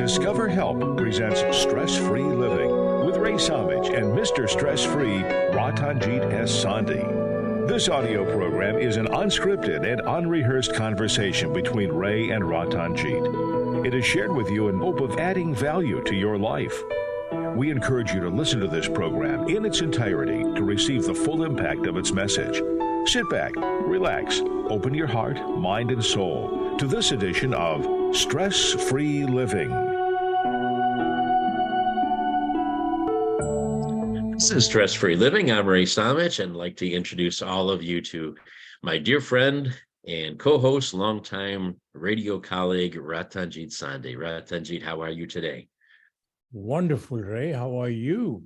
Discover Help presents Stress-Free Living with Ray Samich and Mr. Stress-Free Ratanjit S. Sandhi. This audio program is an unscripted and unrehearsed conversation between Ray and Ratanjit. It is shared with you in hope of adding value to your life. We encourage you to listen to this program in its entirety to receive the full impact of its message. Sit back, relax, open your heart, mind, and soul to this edition of Stress-Free Living. This is Stress-Free Living. I'm Ray Samich and I'd like to introduce all of you to my dear friend and co-host, longtime radio colleague, Ratanjit Sandhi. Ratanjit, how are you today? Wonderful, Ray. How are you?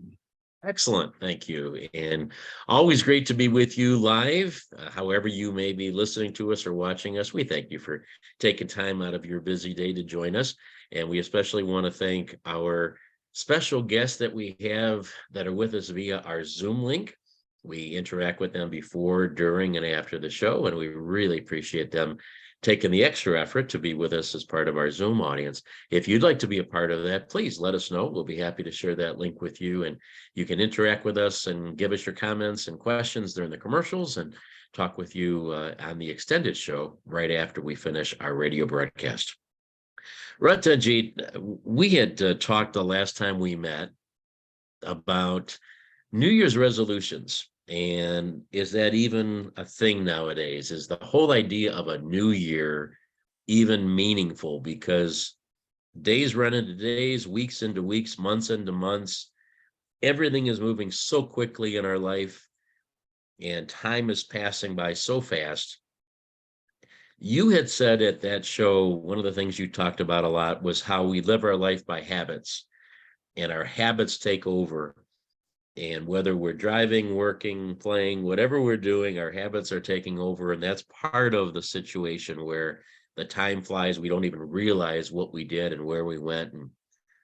Excellent. Thank you. And always great to be with you live. However you may be listening to us or watching us, we thank you for taking time out of your busy day to join us. And we especially want to thank our special guests that we have that are with us via our Zoom link. We interact with them before, during, and after the show, and we really appreciate them taking the extra effort to be with us as part of our Zoom audience. If you'd like to be a part of that, please let us know. We'll be happy to share that link with you, and you can interact with us and give us your comments and questions during the commercials and talk with you on the extended show right after we finish our radio broadcast. Ratanjit, we had talked the last time we met about New Year's resolutions. And is that even a thing nowadays? Is the whole idea of a new year even meaningful? Because days run into days, weeks into weeks, months into months. Everything is moving so quickly in our life, and time is passing by so fast. You had said at that show, one of the things you talked about a lot was how we live our life by habits, and our habits take over. And whether we're driving, working, playing, whatever we're doing, our habits are taking over. And that's part of the situation where the time flies. We don't even realize what we did and where we went and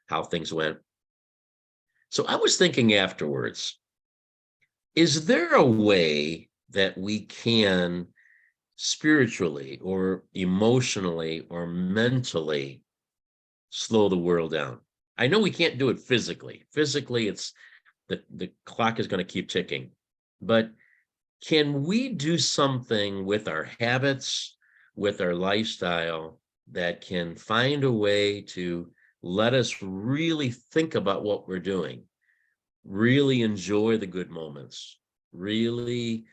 how things went. So I was thinking afterwards, is there a way that we can spiritually or emotionally or mentally slow the world down? I know we can't do it physically. Physically, it's the clock is going to keep ticking. But can we do something with our habits, with our lifestyle, that can find a way to let us really think about what we're doing, really enjoy the good moments, really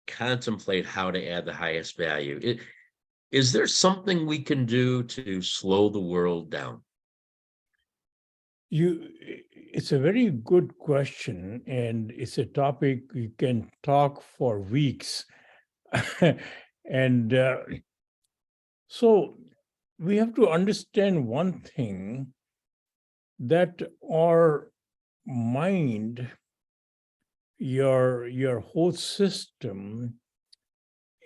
contemplate how to add the highest value? Is there something we can do to slow the world down? It's a very good question, and it's a topic you can talk for weeks. And so we have to understand one thing, that our mind, your whole system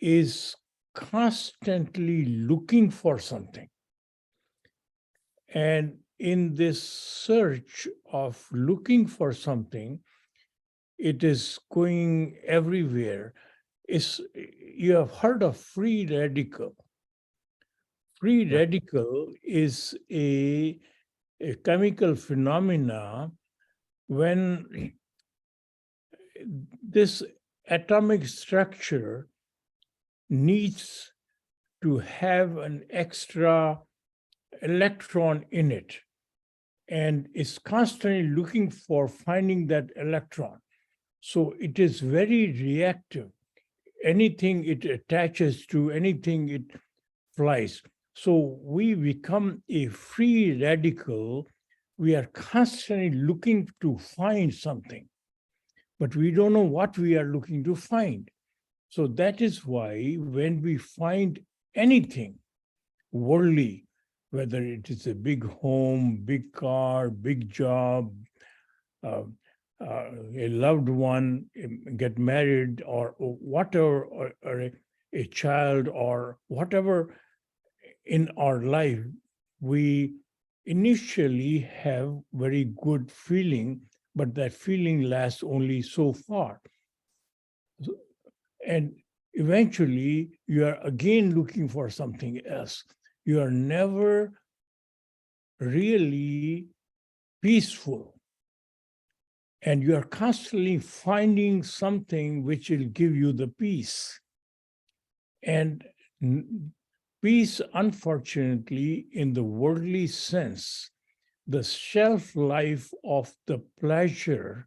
is constantly looking for something. And in this search of looking for something, it is going everywhere. You have heard of free radical. Free radical is a chemical phenomena when this atomic structure needs to have an extra electron in it, and is constantly looking for finding that electron. So it is very reactive. Anything it attaches to, anything it flies. So we become a free radical. We are constantly looking to find something, but we don't know what we are looking to find. So that is why when we find anything worldly, whether it is a big home, big car, big job, a loved one, get married, or whatever, or a child, or whatever in our life, we initially have very good feeling, but that feeling lasts only so far. And eventually, you are again looking for something else. You are never really peaceful. And you are constantly finding something which will give you the peace. And peace, unfortunately, in the worldly sense, the shelf life of the pleasure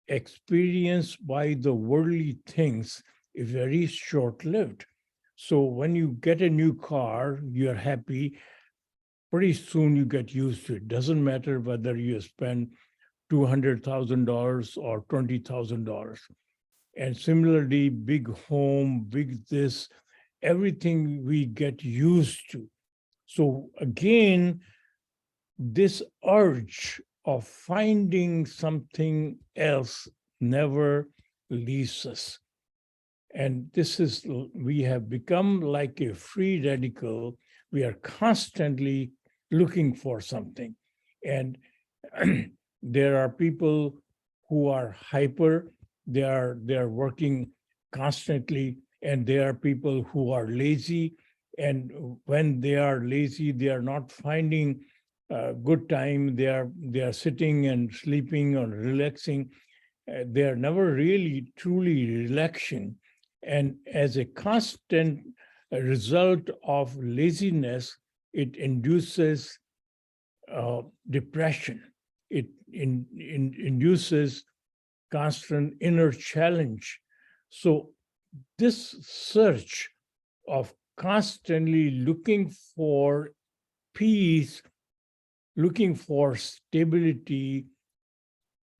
experienced by the worldly things is very short-lived. So when you get a new car, you're happy. Pretty soon you get used to it. Doesn't matter whether you spend $200,000 or $20,000. And similarly, big home, big this, everything we get used to. So again, this urge of finding something else never leaves us. And this is, we have become like a free radical. We are constantly looking for something. And there are people who are hyper, they are working constantly, and there are people who are lazy. And when they are lazy, they are not finding good time. They are sitting and sleeping or relaxing. They are never really truly relaxing. And as a constant result of laziness, it induces depression. It induces constant inner challenge. So this search of constantly looking for peace, looking for stability,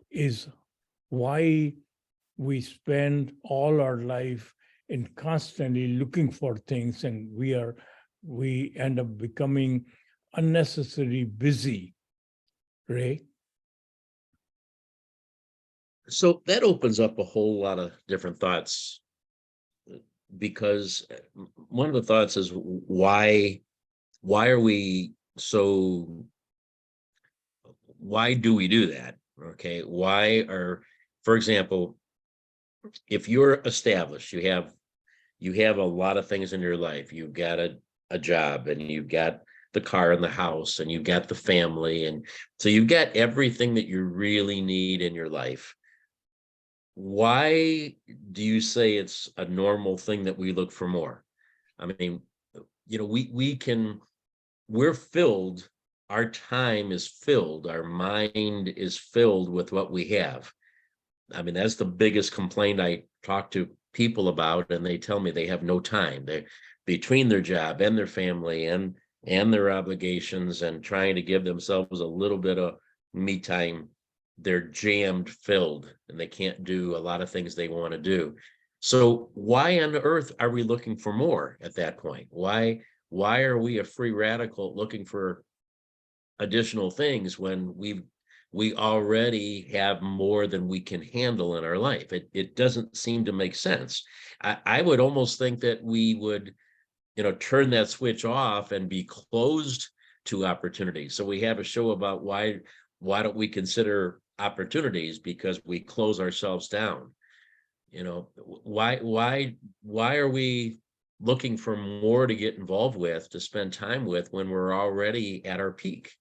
is why we spend all our life in constantly looking for things, and we end up becoming unnecessarily busy. Ray? So that opens up a whole lot of different thoughts, because one of the thoughts is why are we so, why do we do that? Okay, for example, if you're established, you have a lot of things in your life. You've got a job, and you've got the car and the house, and you've got the family, and so you've got everything that you really need in your life. Why do you say it's a normal thing that we look for more? I mean, we're filled, our time is filled, our mind is filled with what we have. I mean, that's the biggest complaint I talk to people about, and they tell me they have no time. They're between their job and their family and their obligations and trying to give themselves a little bit of me time. They're jammed filled, and they can't do a lot of things they want to do. So why on earth are we looking for more at that point? Why are we a free radical looking for additional things when we already have more than we can handle in our life? It doesn't seem to make sense. I would almost think that we would, turn that switch off and be closed to opportunities. So we have a show about why don't we consider opportunities, because we close ourselves down. Why are we looking for more to get involved with, to spend time with, when we're already at our peak?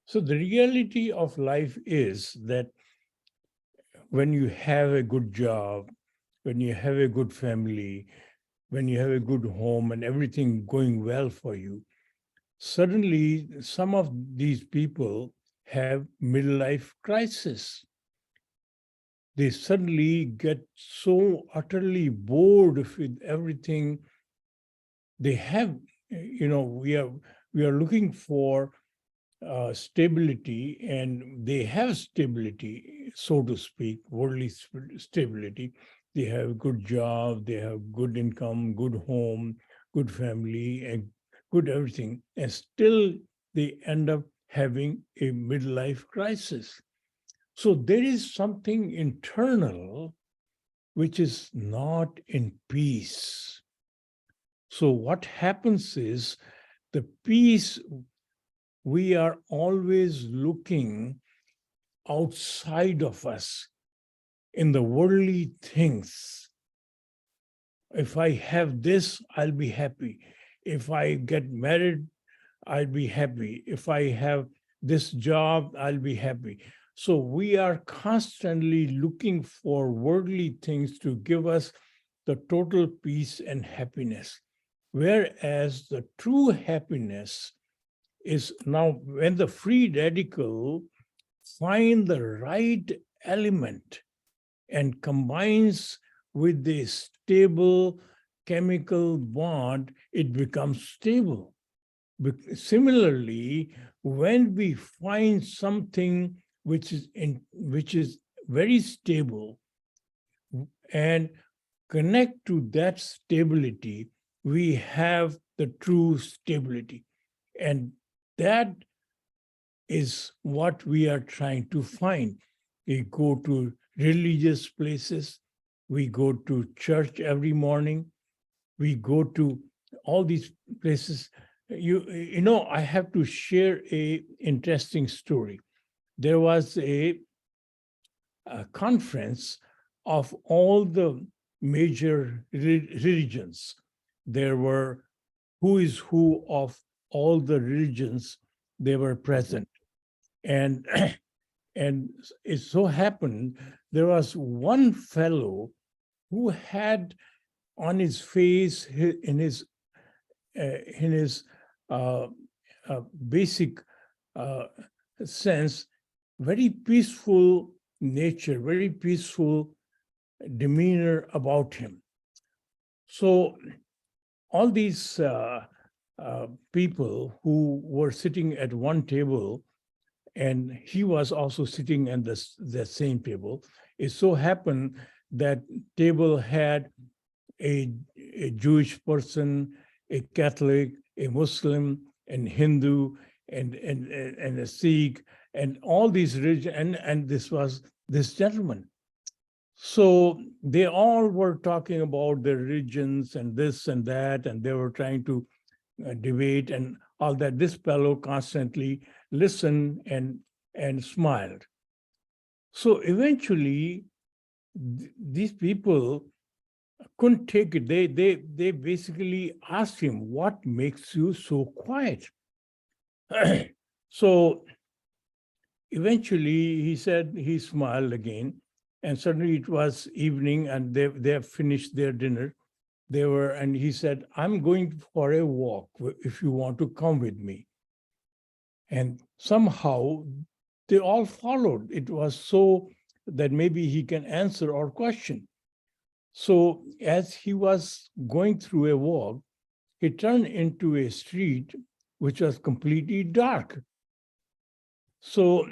So the reality of life is that when you have a good job, when you have a good family, when you have a good home and everything going well for you, suddenly some of these people have midlife crisis. They suddenly get so utterly bored with everything they have. We are looking for stability, and they have stability, so to speak, worldly stability. They have a good job, they have good income, good home, good family, and good everything, and still they end up having a midlife crisis. So there is something internal which is not in peace. So what happens is, the peace, we are always looking outside of us in the worldly things. If I have this, I'll be happy. If I get married, I'll be happy. If I have this job, I'll be happy. So we are constantly looking for worldly things to give us the total peace and happiness. Whereas the true happiness is now when the free radical find the right element and combines with the stable chemical bond, it becomes stable. Similarly, when we find something which is very stable and connect to that stability, we have the true stability. And that is what we are trying to find. We go to religious places, we go to church every morning, we go to all these places. You know, I have to share a interesting story. There was a conference of all the major religions. There were who is who of all the religions, they were present. And, and it so happened, there was one fellow who had on his face, in his basic sense, very peaceful nature, very peaceful demeanor about him. So all these people who were sitting at one table, and he was also sitting at the same table, it so happened that table had a Jewish person, a Catholic, a Muslim, and Hindu, and a Sikh, and all these religions, and this was this gentleman. So they all were talking about their religions and this and that, and they were trying to debate and all that. This fellow constantly listened and smiled. So eventually, these people couldn't take it. They basically asked him, "What makes you so quiet?" So eventually, he said, he smiled again, and suddenly it was evening, and they have finished their dinner. And he said, "I'm going for a walk if you want to come with me." And somehow they all followed. It was so that maybe he can answer our question. So as he was going through a walk, he turned into a street which was completely dark. So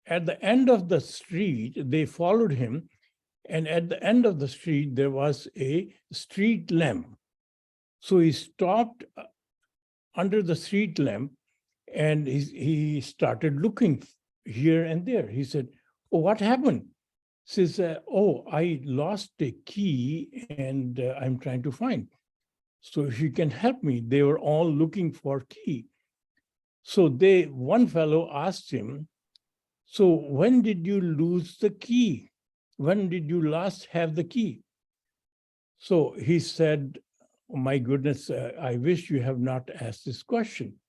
at the end of the street, they followed him. And at the end of the street, there was a street lamp. So he stopped under the street lamp and he started looking here and there. He said, "Oh, what happened?" He says, "Oh, I lost a key and I'm trying to find. So if you can help me." They were all looking for key. So one fellow asked him, "So when did you lose the key? When did you last have the key?" So he said, "Oh, my goodness, I wish you have not asked this question."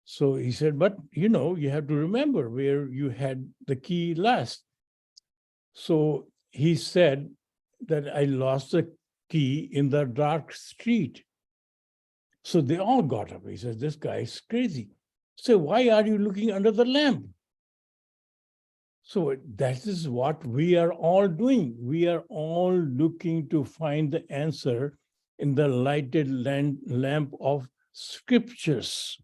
So he said, "But you have to remember where you had the key last." So he said that, "I lost the key in the dark street." So they all got up. He says, "This guy is crazy." So why are you looking under the lamp? So that is what we are all doing. We are all looking to find the answer in the lighted lamp of scriptures,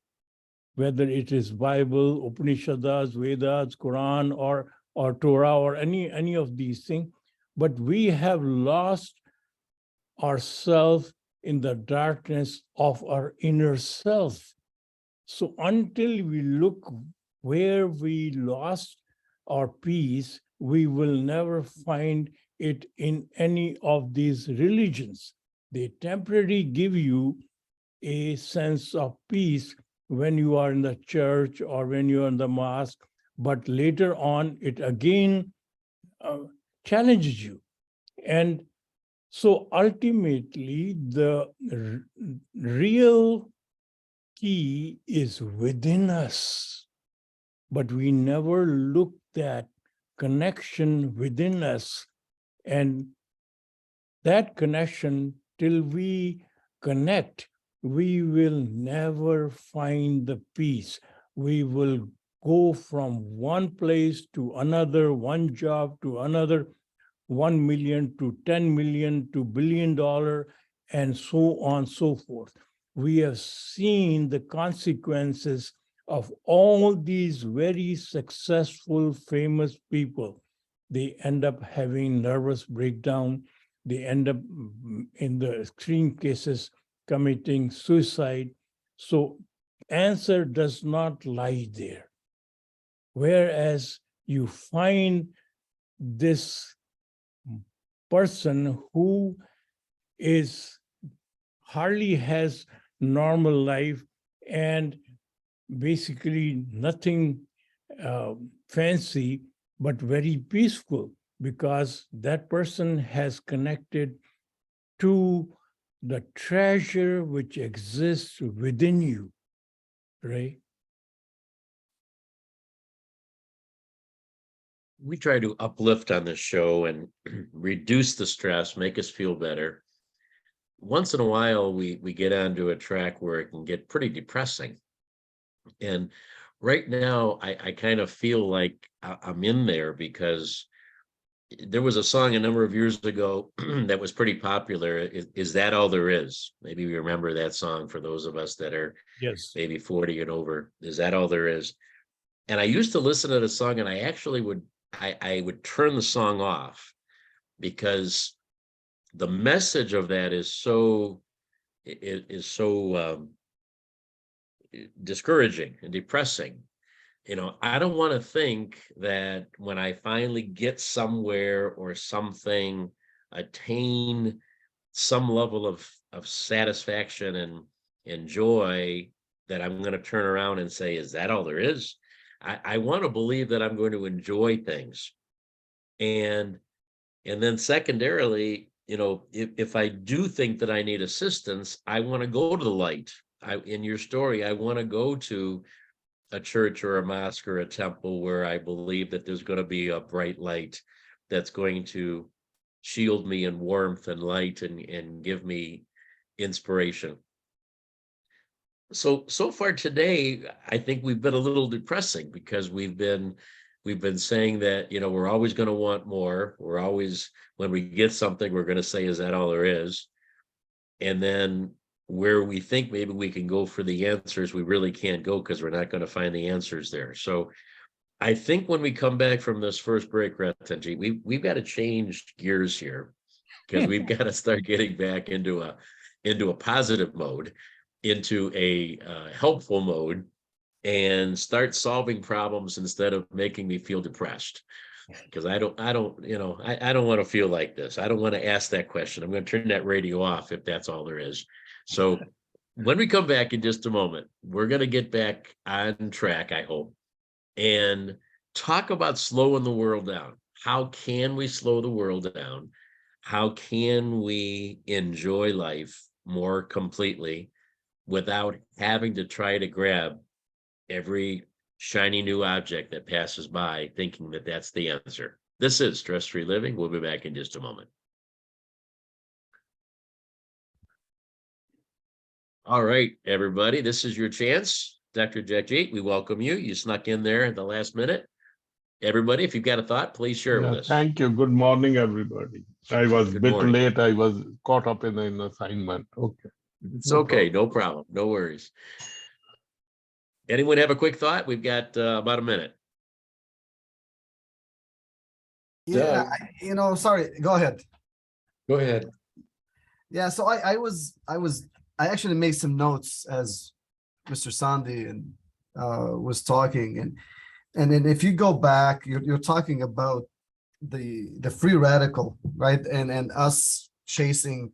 whether it is Bible, Upanishads, Vedas, Quran, or Torah, or any of these things. But we have lost ourselves in the darkness of our inner self. So until we look where we lost our peace, we will never find it in any of these religions. They temporarily give you a sense of peace when you are in the church or when you are in the mosque, but later on, it again challenges you. And so ultimately, the real key is within us. but we never looked at connection within us. And that connection, till we connect, we will never find the peace. We will go from one place to another, one job to another, 1 million to 10 million to $1 billion, and so on, so forth. We have seen the consequences of all these very successful, famous people. They end up having nervous breakdown. They end up, in the extreme cases, committing suicide. So answer does not lie there. Whereas you find this person who is hardly has normal life and basically nothing fancy, but very peaceful, because that person has connected to the treasure which exists within you, right? We try to uplift on this show and reduce the stress, make us feel better. Once in a while, we get onto a track where it can get pretty depressing. And right now, I kind of feel like I'm in there, because there was a song a number of years ago that was pretty popular. Is That All There Is? Maybe we remember that song, for those of us that are maybe 40 and over. Is that all there is? And I used to listen to the song, and I actually I would turn the song off, because the message of that is so discouraging and depressing. I don't want to think that when I finally get somewhere or something, attain some level of satisfaction and joy, that I'm going to turn around and say, is that all there is? I want to believe that I'm going to enjoy things. And then secondarily, if I do think that I need assistance, I want to go to the light. In your story, I want to go to a church or a mosque or a temple where I believe that there's going to be a bright light that's going to shield me in warmth and light and give me inspiration. So far today, I think we've been a little depressing, because we've been saying that, we're always going to want more. We're always, when we get something, we're going to say, is that all there is? And then where we think maybe we can go for the answers, we really can't go, because we're not going to find the answers there. So I think when we come back from this first break, Ratanjit, we've got to change gears here, because we've got to start getting back into a positive mode, into a helpful mode, and start solving problems instead of making me feel depressed. Because I don't want to feel like this. I don't want to ask that question. I'm going to turn that radio off if that's all there is. So when we come back in just a moment, we're going to get back on track, I hope, and talk about slowing the world down. How can we slow the world down? How can we enjoy life more completely without having to try to grab every shiny new object that passes by, thinking that that's the answer? This is Stress-Free Living. We'll be back in just a moment. All right, everybody, this is your chance. Dr. Jagjit, we welcome you. You snuck in there at the last minute. Everybody, if you've got a thought, please share with us. Thank you. Good morning, everybody. I was a bit late. I was caught up in an assignment. Okay. It's okay. No problem. No worries. Anyone have a quick thought? We've got about a minute. Yeah, sorry. Go ahead. Go ahead. Yeah, so I actually made some notes as Mr. Sandhi was talking, and then if you go back, you're talking about the free radical, right? And us chasing.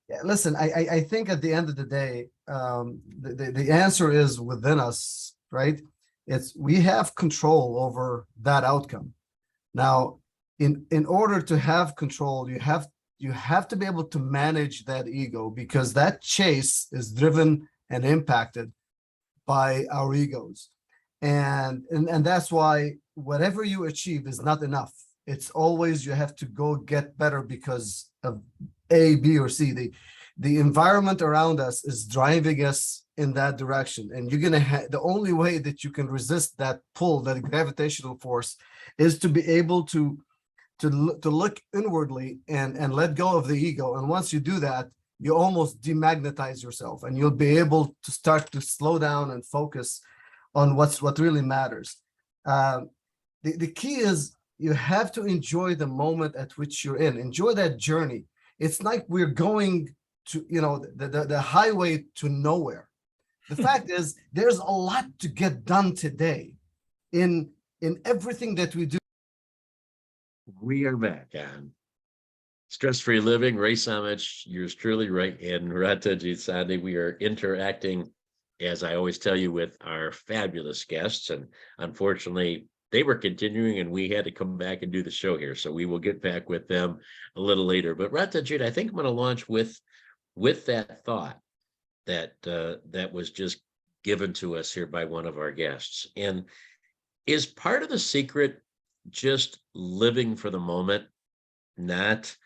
Yeah, listen, I think at the end of the day, the answer is within us, right? We have control over that outcome. Now, in order to have control, you have to be able to manage that ego, because that chase is driven and impacted by our egos. And that's why whatever you achieve is not enough. It's always you have to go get better because of A, B, or C. The environment around us is driving us in that direction, and you're gonna the only way that you can resist that pull, that gravitational force, is to be able to look inwardly and let go of the ego. And once you do that, you almost demagnetize yourself, and you'll be able to start to slow down and focus on what really matters. The key is you have to enjoy the moment at which you're in. Enjoy that journey. It's like we're going to, the highway to nowhere. The fact is, there's a lot to get done today in everything that we do. We are back on Stress-Free Living. Ray Samich, yours truly, right, and Ratanjit and Ray. We are interacting, as I always tell you, with our fabulous guests, and unfortunately, they were continuing, and we had to come back and do the show here. So we will get back with them a little later. But Ratanjit, I think I'm going to launch with that thought that was just given to us here by one of our guests. And is part of the secret just living for the moment, not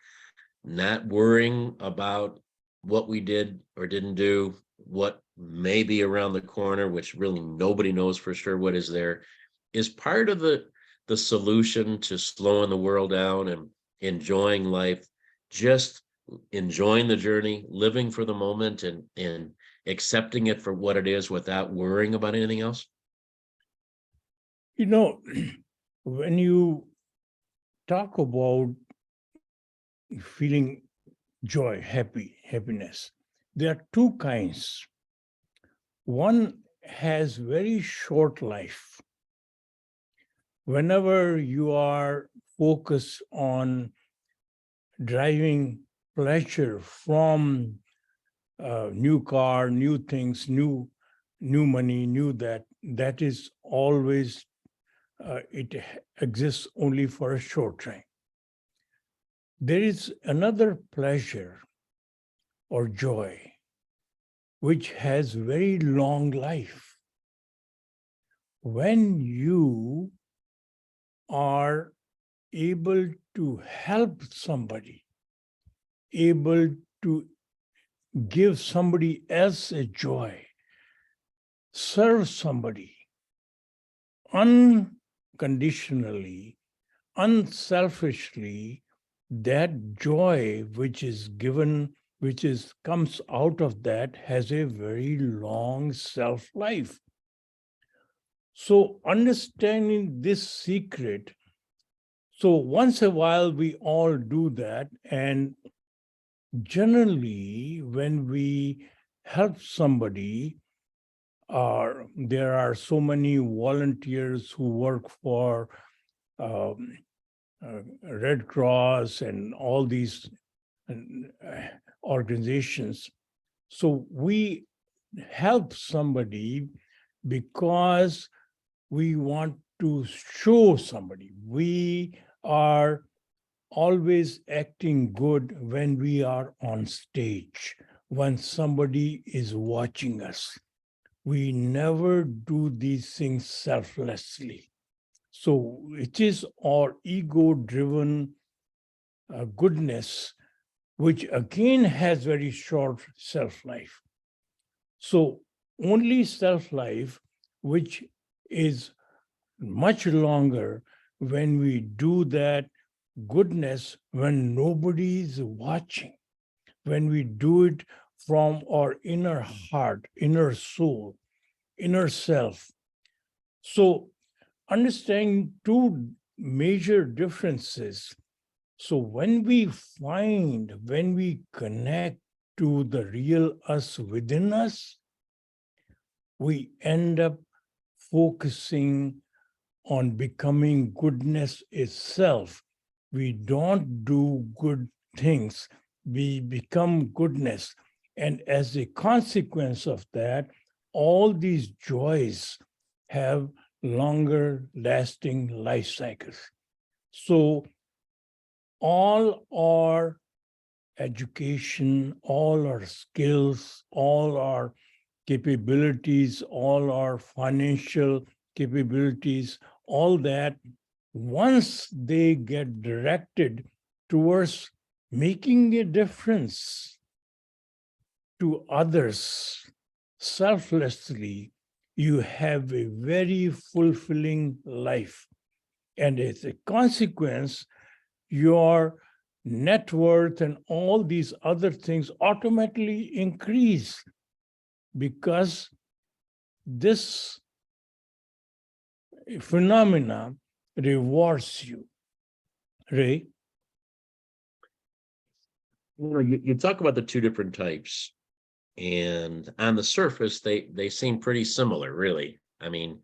worrying about what we did or didn't do, what may be around the corner, which really nobody knows for sure what is there? Is part of the solution to slowing the world down and enjoying life, just enjoying the journey, living for the moment, and accepting it for what it is without worrying about anything else? When you talk about feeling joy, happiness, there are two kinds. One has very short life. Whenever you are focused on driving pleasure from new car, new things, new money, that is always, it exists only for a short time. There is another pleasure or joy which has very long life. When you are able to help somebody, able to give somebody else a joy, serve somebody unconditionally, unselfishly, that joy which is given, comes out of that, has a very long self-life. So understanding this secret, so once a while we all do that, and generally when we help somebody, there are so many volunteers who work for Red Cross and all these organizations. So we help somebody because we want to show somebody. We are always acting good when we are on stage, when somebody is watching us. We never do these things selflessly. So it is our ego-driven goodness, which again has very short self-life. So only self-life, which is much longer when we do that goodness when nobody is watching, when we do it from our inner heart, inner soul, inner self. So understanding two major differences. So when we connect to the real us within us, we end up focusing on becoming goodness itself. We don't do good things, we become goodness. And as a consequence of that, all these joys have longer lasting life cycles. So all our education, all our skills, all our capabilities, all our financial capabilities, all that, once they get directed towards making a difference to others selflessly, you have a very fulfilling life. And as a consequence, your net worth and all these other things automatically increase because this phenomena rewards you. Ray? You talk about the two different types, and on the surface, they seem pretty similar, really. I mean,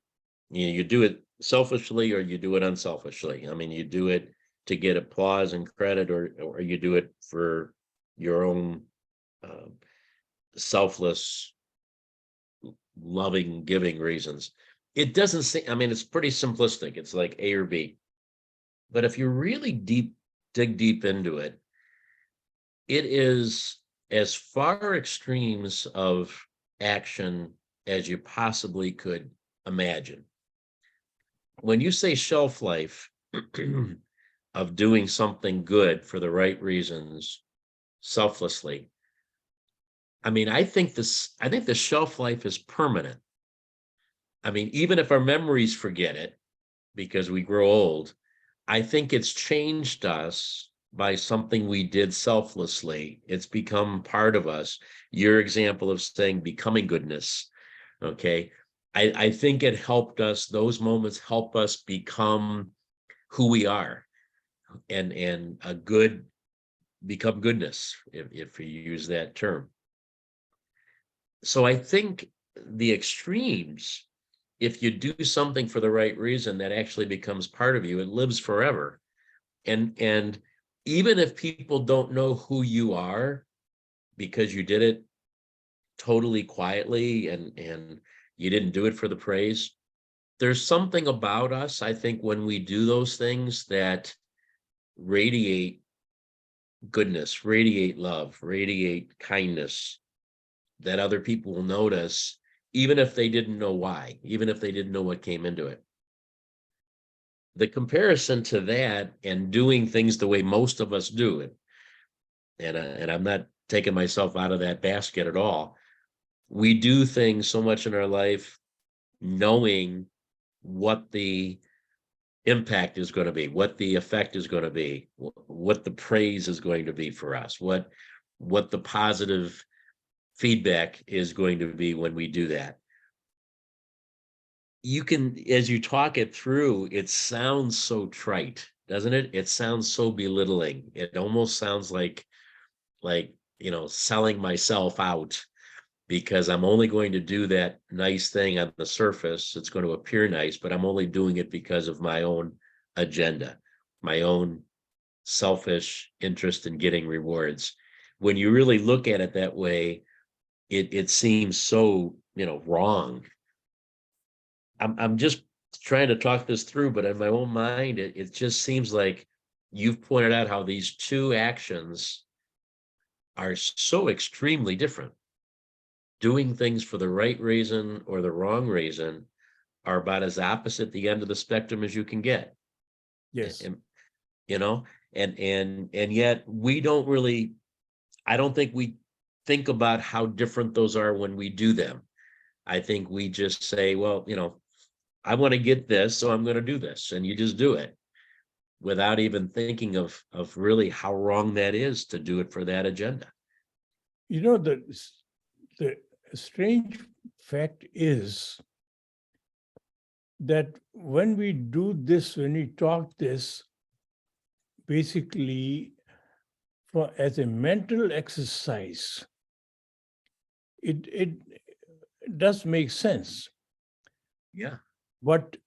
you do it selfishly or you do it unselfishly. I mean, you do it to get applause and credit, or you do it for your own selfless, loving, giving reasons. It doesn't seem, I mean, it's pretty simplistic. It's like A or B. But if you really dig deep into it, it is as far extremes of action as you possibly could imagine. When you say shelf life of doing something good for the right reasons, selflessly, I mean, I think the shelf life is permanent. I mean, even if our memories forget it because we grow old, I think it's changed us by something we did selflessly. It's become part of us. Your example of saying becoming goodness, okay? I think it helped us, those moments help us become who we are and become goodness, if we use that term. So I think the extremes, if you do something for the right reason, that actually becomes part of you. It lives forever. And even if people don't know who you are because you did it totally quietly and you didn't do it for the praise, there's something about us, I think, when we do those things that radiate goodness, radiate love, radiate kindness, that other people will notice, even if they didn't know why, even if they didn't know what came into it. The comparison to that and doing things the way most of us do it, and I'm not taking myself out of that basket at all. We do things so much in our life knowing what the impact is going to be, what the effect is going to be, what the praise is going to be for us, what the positive feedback is going to be when we do that. You can, as you talk it through, it sounds so trite, doesn't it? It sounds so belittling. It almost sounds like, selling myself out because I'm only going to do that nice thing on the surface. It's going to appear nice, but I'm only doing it because of my own agenda, my own selfish interest in getting rewards. When you really look at it that way, it seems so, wrong. I'm just trying to talk this through, but in my own mind, it just seems like you've pointed out how these two actions are so extremely different. Doing things for the right reason or the wrong reason are about as opposite the end of the spectrum as you can get. Yes. And yet we don't really, I don't think we think about how different those are when we do them. I think we just say, well, I want to get this, so I'm going to do this. And you just do it without even thinking of really how wrong that is to do it for that agenda. The strange fact is that when we do this, when we talk this, basically as a mental exercise, it does make sense. Yeah. But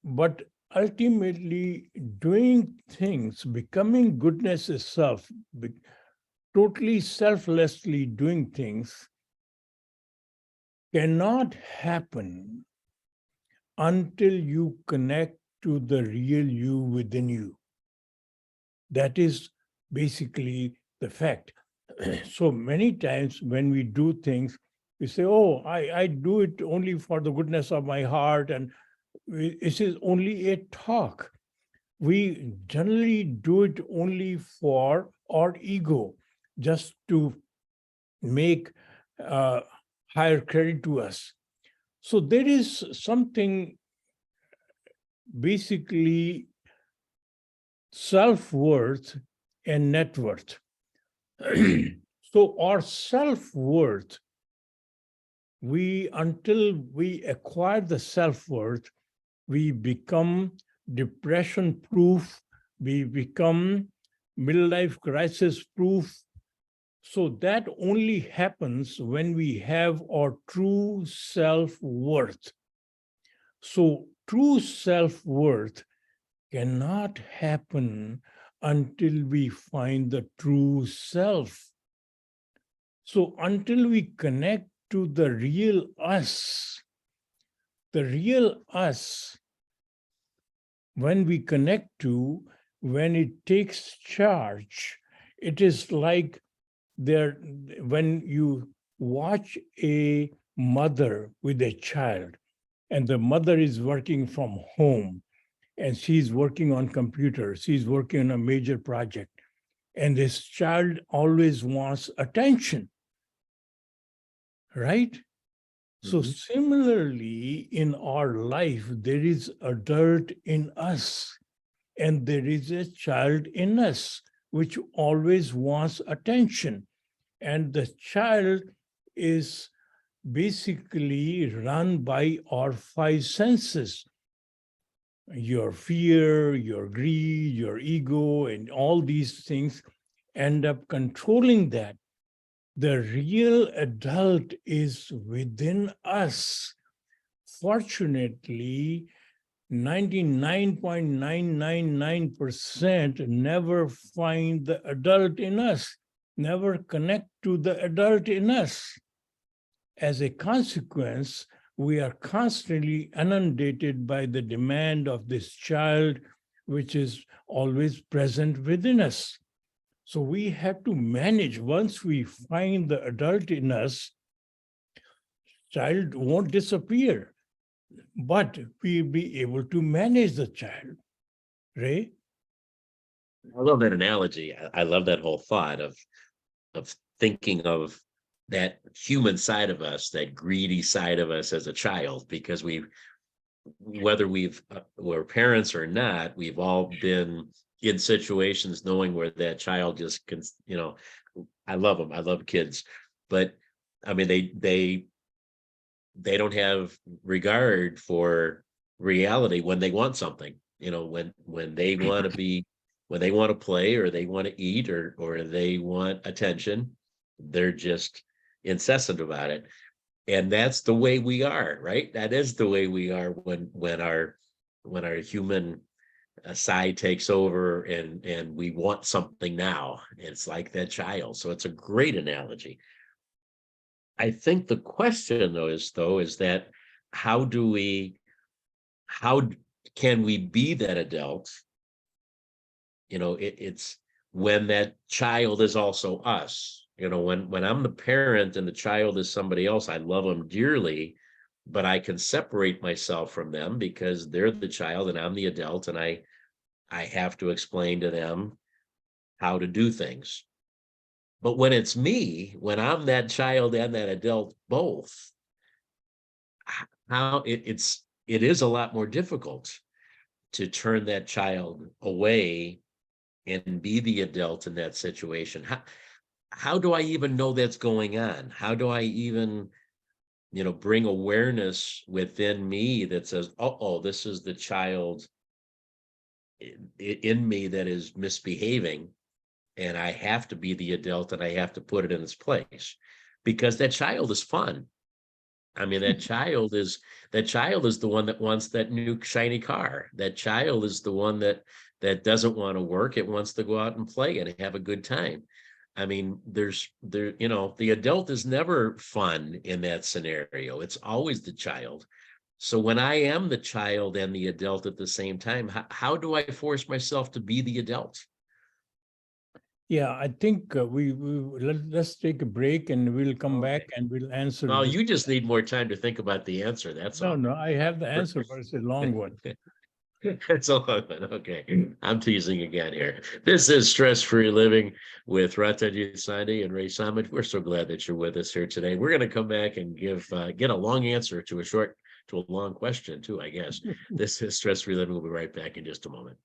ultimately doing things, becoming goodness itself, totally selflessly doing things cannot happen until you connect to the real you within you. That is basically the fact. So many times when we do things, we say, oh, I do it only for the goodness of my heart and This is only a talk. We generally do it only for our ego, just to make higher credit to us. So there is something basically self-worth and net worth. So our self-worth, until we acquire the self-worth, we become depression proof, we become midlife crisis proof. So that only happens when we have our true self-worth. So true self-worth cannot happen until we find the true self. So until we connect to the real us, when we connect to, when it takes charge, it is like when you watch a mother with a child, and the mother is working from home, and she's working on computer, she's working on a major project, and this child always wants attention, right? So similarly, in our life, there is adult in us, and there is a child in us, which always wants attention. And the child is basically run by our five senses. Your fear, your greed, your ego, and all these things end up controlling that. The real adult is within us. Fortunately, 99.999% never find the adult in us, never connect to the adult in us. As a consequence, we are constantly inundated by the demand of this child, which is always present within us. So we have to manage. Once we find the adult in us, child won't disappear, but we'll be able to manage the child. Ray? I love that analogy. I love that whole thought of thinking of that human side of us, that greedy side of us as a child, because whether we're parents or not, we've all been in situations knowing where that child just can, I love them. I love kids, but I mean, they don't have regard for reality when they want something, when they want to be, when they want to play, or they want to eat, or they want attention, they're just incessant about it. And that's the way we are, right? That is the way we are when our human side takes over, and we want something now. It's like that child. So it's a great analogy. I think the question is that how can we be that adult? It's when that child is also us. When I'm the parent and the child is somebody else, I love them dearly, but I can separate myself from them because they're the child and I'm the adult, and I have to explain to them how to do things. But when it's me, when I'm that child and that adult both, it is a lot more difficult to turn that child away and be the adult in that situation. How do I even know that's going on? How do I even, bring awareness within me that says, oh, this is the child in me that is misbehaving, and I have to be the adult and I have to put it in its place, because that child is fun. I mean, that child is the one that wants that new shiny car. That child is the one that doesn't want to work. It wants to go out and play and have a good time. I mean, the adult is never fun in that scenario. It's always the child. So when I am the child and the adult at the same time, how do I force myself to be the adult? Yeah, I think let's take a break and we'll come back Okay. and we'll answer. Well, this. you just need more time to think about the answer. That's all. No, I have the answer, but it's a long one. That's all. Okay. I'm teasing again here. This is Stress-Free Living with Ratanjit and Ray Samit. We're so glad that you're with us here today. We're going to come back and get a long answer to a long question too, I guess. This is Stress-Free Living. We'll be right back in just a moment.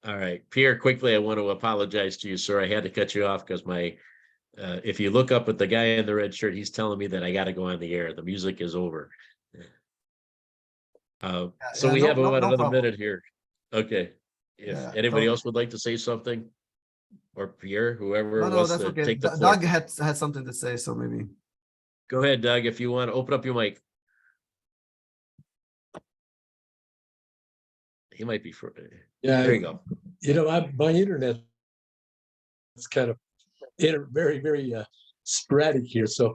All right, Pierre, quickly, I want to apologize to you, sir. I had to cut you off because if you look up at the guy in the red shirt, he's telling me that I got to go on the air. The music is over. So we have about another problem. minute here. Okay. If Yeah, anybody else would like to say something, or Pierre, whoever No, wants that's to okay. take the floor. Doug had something to say, so maybe. Go ahead, Doug, if you want to open up your mic. He might be for. Yeah, There you go. You know, my internet is kind of very, very sporadic here. So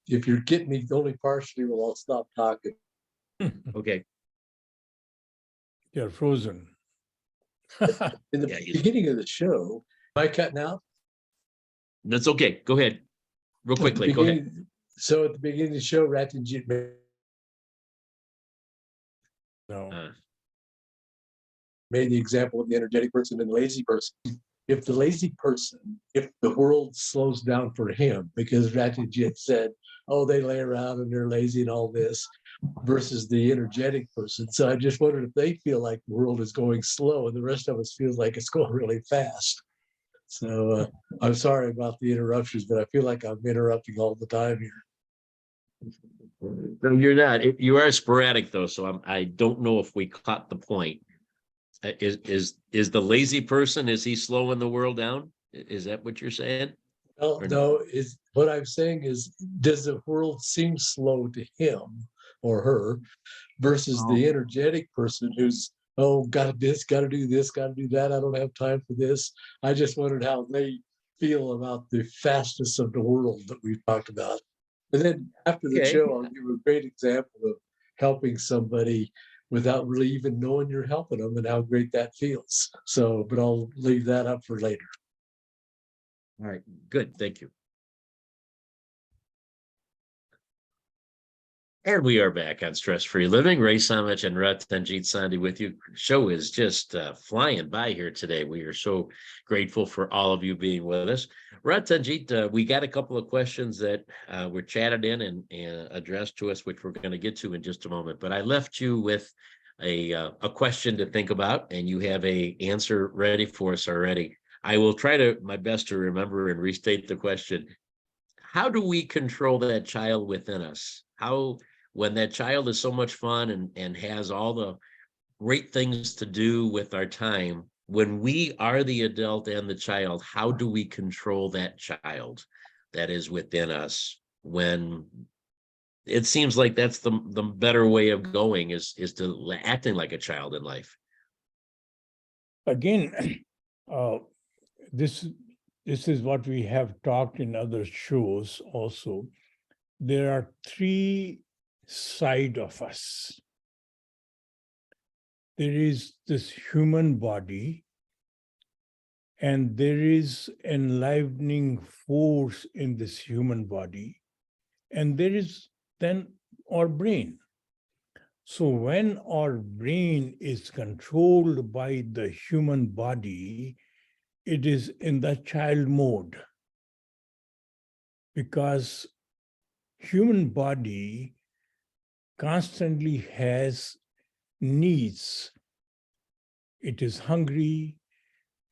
if you're getting me only partially, well, I'll stop talking. Okay. You're frozen. In the beginning of the show, am I cutting out? That's okay. Go ahead. Real quickly. Go ahead. So at the beginning of the show, Ratanjit made the example of the energetic person and the lazy person. If the lazy person, if the world slows down for him, because Ratanjit said, oh, they lay around and they're lazy and all this, versus the energetic person. So I just wondered if they feel like the world is going slow and the rest of us feels like it's going really fast. So I'm sorry about the interruptions, but I feel like I'm interrupting all the time here. No, you're not. You are sporadic though, so I don't know if we caught the point. Is the lazy person, is he slowing the world down? Is that what you're saying? Well, no, what I'm saying is, does the world seem slow to him or her versus the energetic person who's, oh, got this, got to do this, got to do that. I don't have time for this. I just wondered how they feel about the fastness of the world that we've talked about. And then after the show, I'll give a great example of helping somebody without really even knowing you're helping them and how great that feels. So, but I'll leave that up for later. All right, good. Thank you. And we are back on Stress-Free Living. Ray Samich and Ratanjit Sandhi with you. Show is just flying by here today. We are so grateful for all of you being with us. Ratanjit, we got a couple of questions that were chatted in and addressed to us, which we're going to get to in just a moment. But I left you with a question to think about, and you have an answer ready for us already. I will try my best to remember and restate the question. How do we control that child within us? When that child is so much fun and has all the great things to do with our time, when we are the adult and the child, how do we control that child that is within us? When it seems like that's the better way of going is to acting like a child in life. Again, this is what we have talked in other shows also. There are three sides of us. There is this human body, and there is enlivening force in this human body, and there is then our brain. So when our brain is controlled by the human body, it is in the child mode, because human body constantly has needs. It is hungry,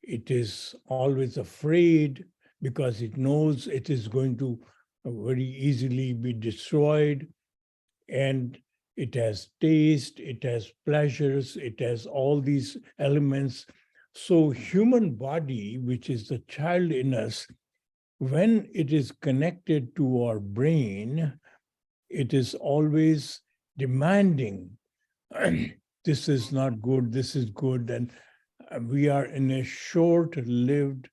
it is always afraid because it knows it is going to very easily be destroyed, and it has taste, it has pleasures, it has all these elements. So human body, which is the child in us, when it is connected to our brain, it is always demanding, this is not good, this is good, and we are in a short-lived,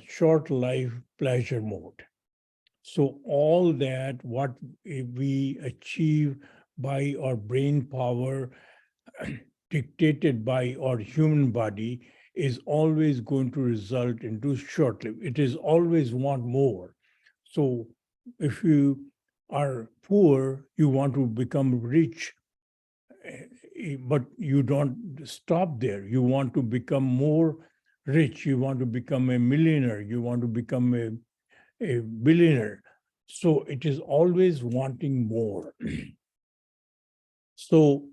short life pleasure mode. So all that, what we achieve by our brain power, dictated by our human body, is always going to result into short-lived. It is always want more. So if you are poor, you want to become rich, but you don't stop there. You want to become more rich. You want to become a millionaire. You want to become a billionaire. So it is always wanting more. So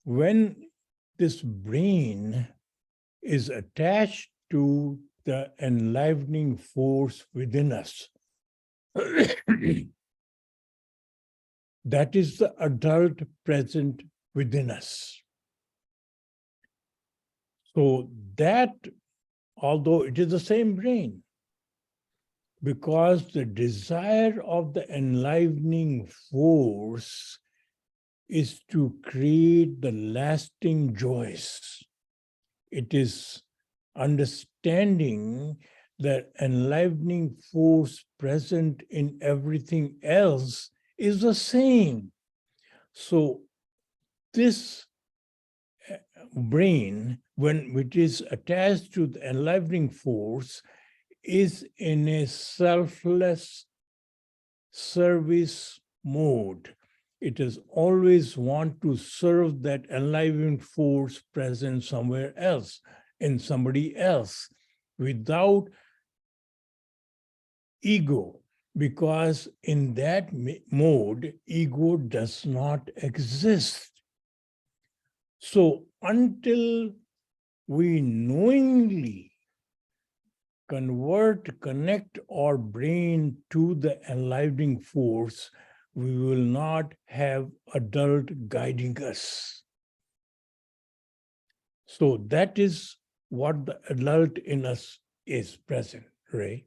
when this brain is attached to the enlivening force within us, that is the adult present within us. So that, although it is the same brain, because the desire of the enlivening force is to create the lasting joys. It is understanding that enlivening force present in everything else is the same. So this brain, when it is attached to the enlivening force, is in a selfless service mode. It is always want to serve that enlivening force present somewhere else, in somebody else, without ego, because in that mode, ego does not exist. So until we knowingly connect our brain to the enlivening force, we will not have adult guiding us. So that is what the adult in us is present, Ray.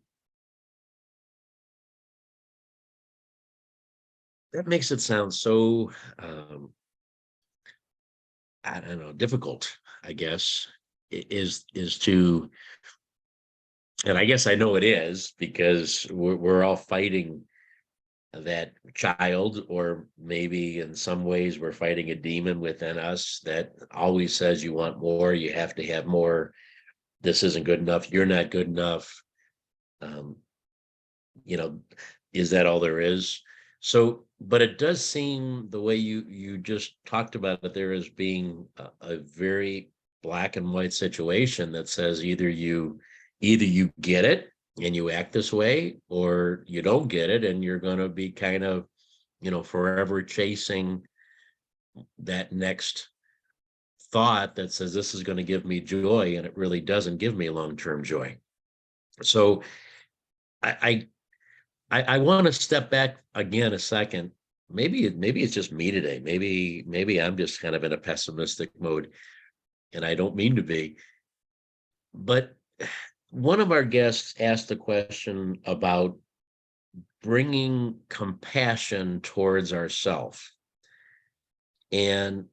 That makes it sound so, I don't know, difficult, I guess, is to, and I guess I know it is, because we're all fighting that child, or maybe in some ways we're fighting a demon within us that always says you want more, you have to have more, this isn't good enough, you're not good enough. You know, is that all there is? So, but it does seem the way you just talked about it there as being a very black and white situation that says either you get it and you act this way, or you don't get it and you're going to be kind of, forever chasing that next thought that says this is going to give me joy, and it really doesn't give me long-term joy. So I want to step back again a second. Maybe it's just me today. Maybe I'm just kind of in a pessimistic mode, and I don't mean to be. But one of our guests asked a question about bringing compassion towards ourselves, and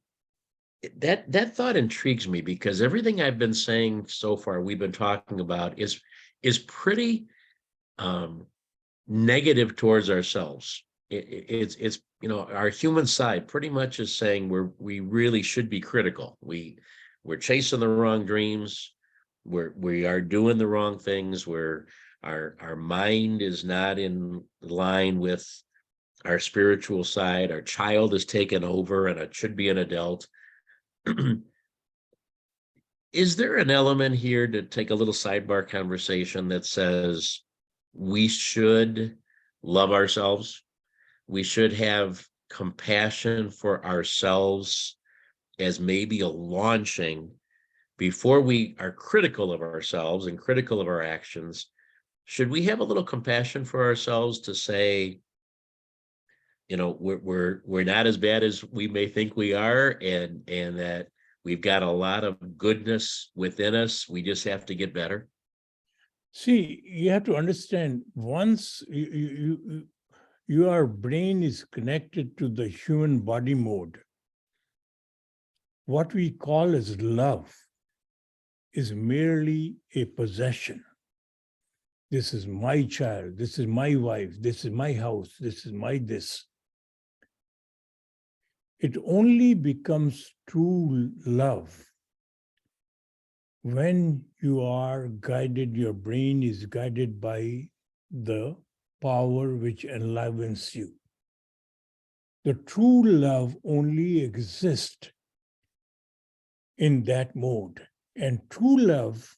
that thought intrigues me, because everything I've been saying so far, we've been talking about is pretty negative towards ourselves. It's our human side pretty much is saying we really should be critical. We're chasing the wrong dreams. We are doing the wrong things. Our mind is not in line with our spiritual side. Our child is taken over, and it should be an adult. Is there an element here to take a little sidebar conversation that says we should love ourselves? We should have compassion for ourselves as maybe a launching before we are critical of ourselves and critical of our actions. Should we have a little compassion for ourselves to say, we're not as bad as we may think we are, and that we've got a lot of goodness within us. We just have to get better. See, you have to understand, once your brain is connected to the human body mode, what we call as love is merely a possession. This is my child, this is my wife, this is my house, this is my this. It only becomes true love when you are guided, your brain is guided by the power which enlivens you. The true love only exists in that mode. And true love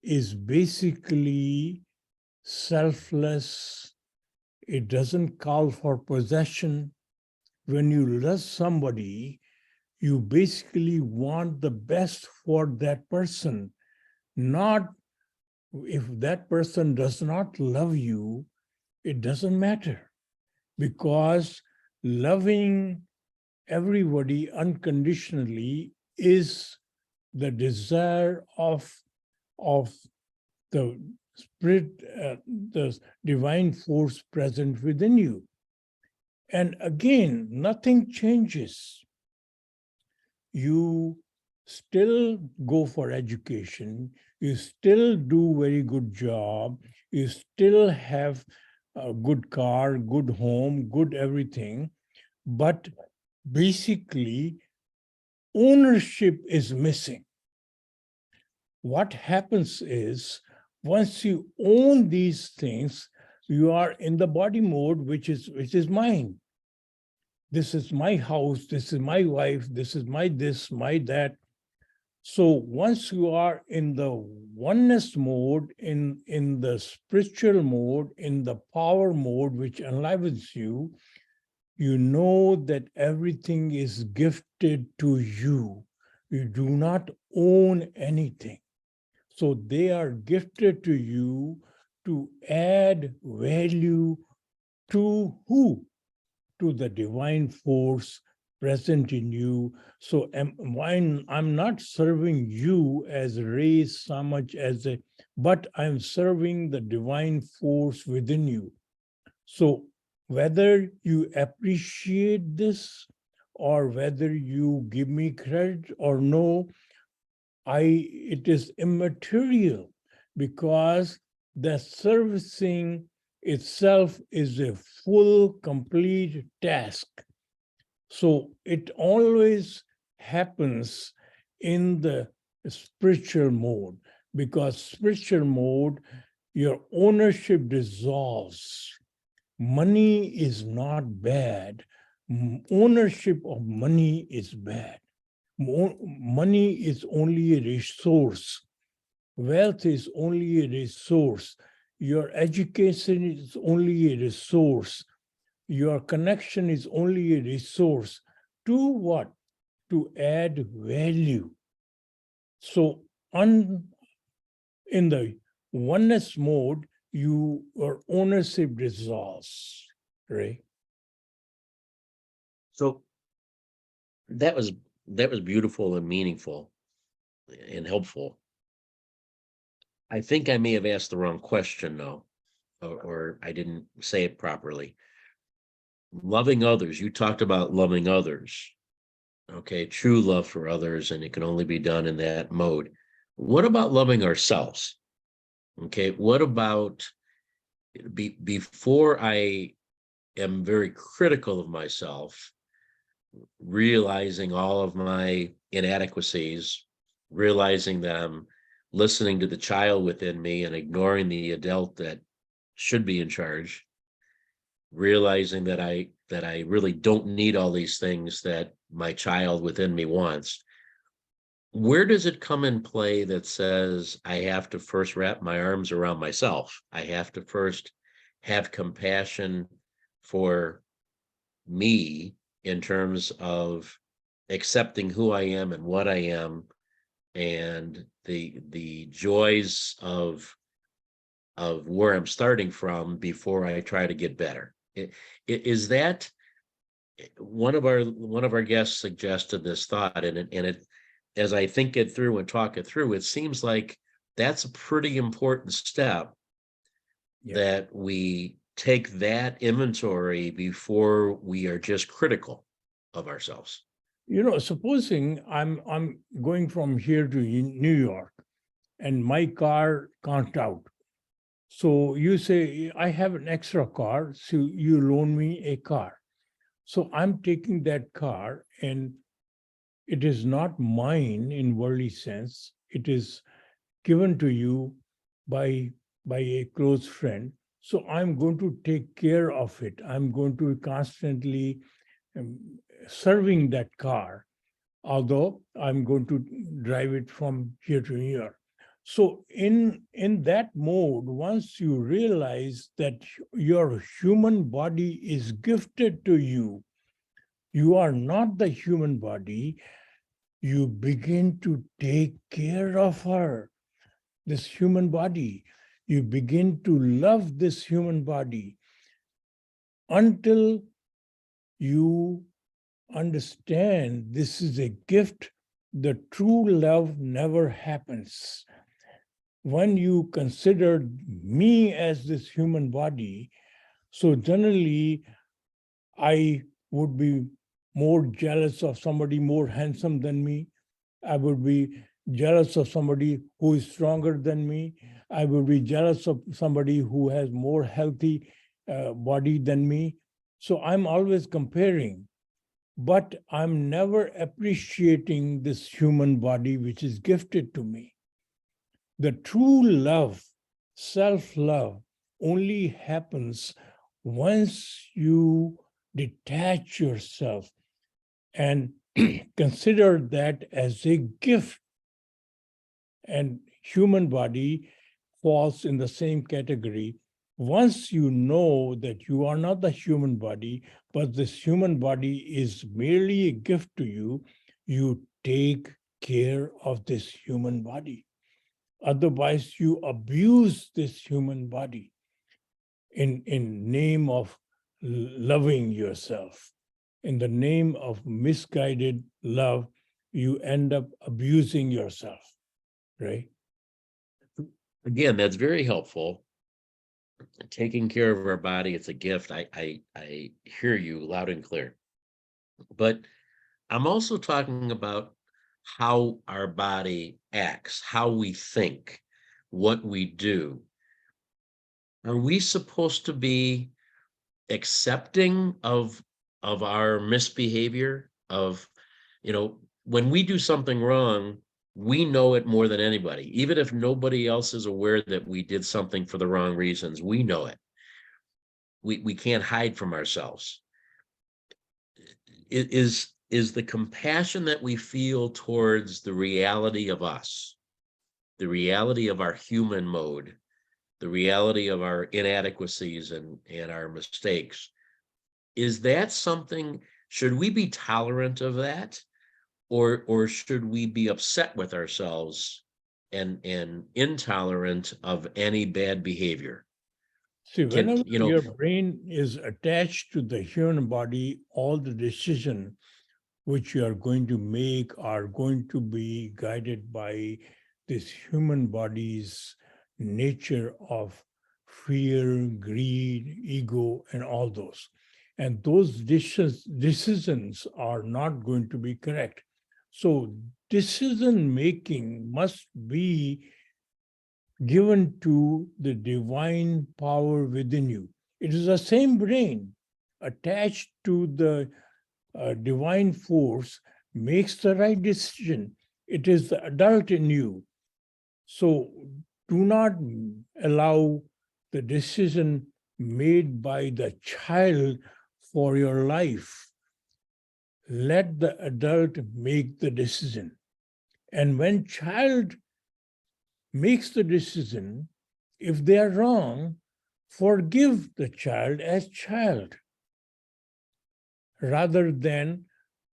is basically selfless. It doesn't call for possession. When you love somebody, you basically want the best for that person. Not if that person does not love you, it doesn't matter, because loving everybody unconditionally is the desire of the spirit, the divine force present within you. And again, nothing changes. You still go for education, you still do very good job, you still have a good car, good home, good everything, but basically ownership is missing. What happens is, once you own these things, you are in the body mode, which is mine. This is my house, this is my wife, this is my this, my that. So once you are in the oneness mode, in the spiritual mode, in the power mode, which enlivens you, you know that everything is gifted to you. You do not own anything. So they are gifted to you to add value to who? To the divine force present in you. So I'm not serving you as Ray so much as but I'm serving the divine force within you. So whether you appreciate this or whether you give me credit or no, it is immaterial, because the servicing itself is a full, complete task. So it always happens in the spiritual mode, because spiritual mode, your ownership dissolves. Money is not bad. Ownership of money is bad. Money is only a resource. Wealth is only a resource. Your education is only a resource. Your connection is only a resource. To what? To add value. So in the oneness mode, your ownership dissolves, right? So that was beautiful and meaningful and helpful. I think I may have asked the wrong question, though, or I didn't say it properly. Loving others, you talked about loving others. Okay, true love for others, and it can only be done in that mode. What about loving ourselves? Okay, what about before I am very critical of myself, realizing all of my inadequacies, realizing that I'm listening to the child within me and ignoring the adult that should be in charge, realizing that I really don't need all these things that my child within me wants. Where does it come in play that says I have to first wrap my arms around myself? I have to first have compassion for me in terms of accepting who I am and what I am, and the joys of where I'm starting from before I try to get better. Is that one of our guests suggested this thought, and it as I think it through and talk it through, it seems like that's a pretty important step. Yeah. That we take that inventory before we are just critical of ourselves. Supposing I'm going from here to New York and my car can't out. So you say, I have an extra car, so you loan me a car. So I'm taking that car, and it is not mine in worldly sense. it is given to you by a close friend. So I'm going to take care of it. I'm going to constantly serving that car, although I'm going to drive it from here to here. So in that mode, once you realize that your human body is gifted to you, you are not the human body, you begin to take care of her, this human body. You begin to love this human body until you understand this is a gift. The true love never happens. When you consider me as this human body, so generally I would be more jealous of somebody more handsome than me. I would be jealous of somebody who is stronger than me. I would be jealous of somebody who has more healthy body than me. So I'm always comparing, but I'm never appreciating this human body which is gifted to me. The true love, self-love, only happens once you detach yourself and consider that as a gift. And human body falls in the same category. Once you know that you are not the human body, but this human body is merely a gift to you, you take care of this human body. Otherwise, you abuse this human body in name of loving yourself. In the name of misguided love, you end up abusing yourself, right? Again, that's very helpful. Taking care of our body, it's a gift. I hear you loud and clear. But I'm also talking about how our body acts, how we think, what we do. Are we supposed to be accepting of our misbehavior? Of, when we do something wrong, we know it more than anybody. Even if nobody else is aware that we did something for the wrong reasons, we know it. We can't hide from ourselves. It is the compassion that we feel towards the reality of us, the reality of our human mode, the reality of our inadequacies and our mistakes. Is that something, should we be tolerant of that? Or should we be upset with ourselves and intolerant of any bad behavior? See, whenever your brain is attached to the human body, all the decisions which you are going to make are going to be guided by this human body's nature of fear, greed, ego, and all those. And those decisions are not going to be correct. So decision making must be given to the divine power within you. It is the same brain attached to the divine force makes the right decision. It is the adult in you. So do not allow the decision made by the child for your life. Let the adult make the decision. And when child makes the decision, if they are wrong, forgive the child as child, rather than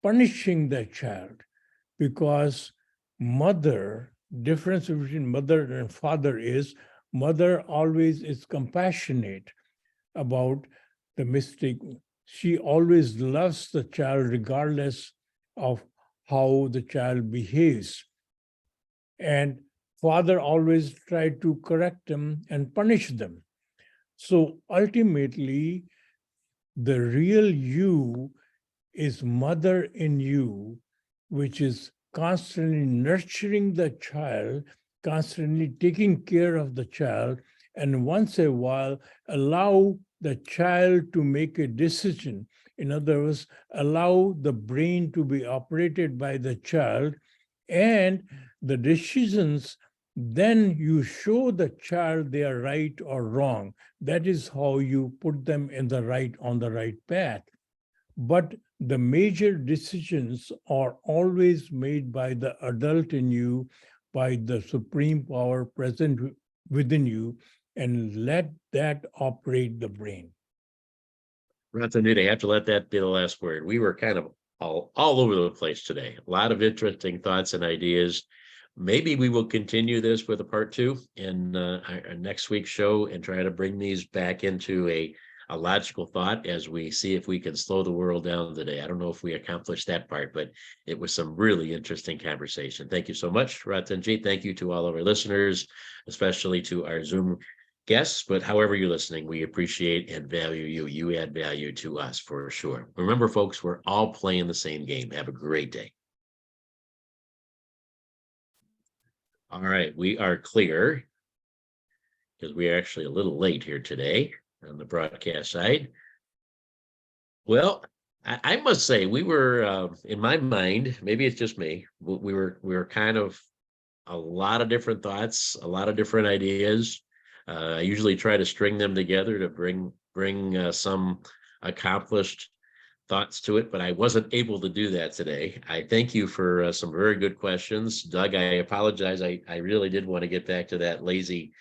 punishing the child. Because difference between mother and father is, mother always is compassionate about the mistake. She always loves the child regardless of how the child behaves. And father always tried to correct them and punish them. So ultimately, the real you is mother in you, which is constantly nurturing the child, constantly taking care of the child, and once a while allow the child to make a decision. In other words, allow the brain to be operated by the child And the decisions, then you show the child they are right or wrong. That is how you put them on the right path. But the major decisions are always made by the adult in you, by the supreme power present within you, and let that operate the brain. Ratanjit, I have to let that be the last word. We were kind of all over the place today. A lot of interesting thoughts and ideas. Maybe we will continue this with a part 2 in our next week's show and try to bring these back into a logical thought as we see if we can slow the world down today. I don't know if we accomplished that part, but it was some really interesting conversation. Thank you so much, Ratanjit. Thank you to all of our listeners, especially to our Zoom guests, but however you're listening, we appreciate and value you. You add value to us for sure. Remember, folks, we're all playing the same game. Have a great day. All right, we are clear because we are actually a little late here today on the broadcast side. Well, I must say we were, in my mind, maybe it's just me, we were kind of a lot of different thoughts, a lot of different ideas. I usually try to string them together to bring some accomplished thoughts to it, but I wasn't able to do that today. I thank you for some very good questions. Doug, I apologize. I really did want to get back to that lazy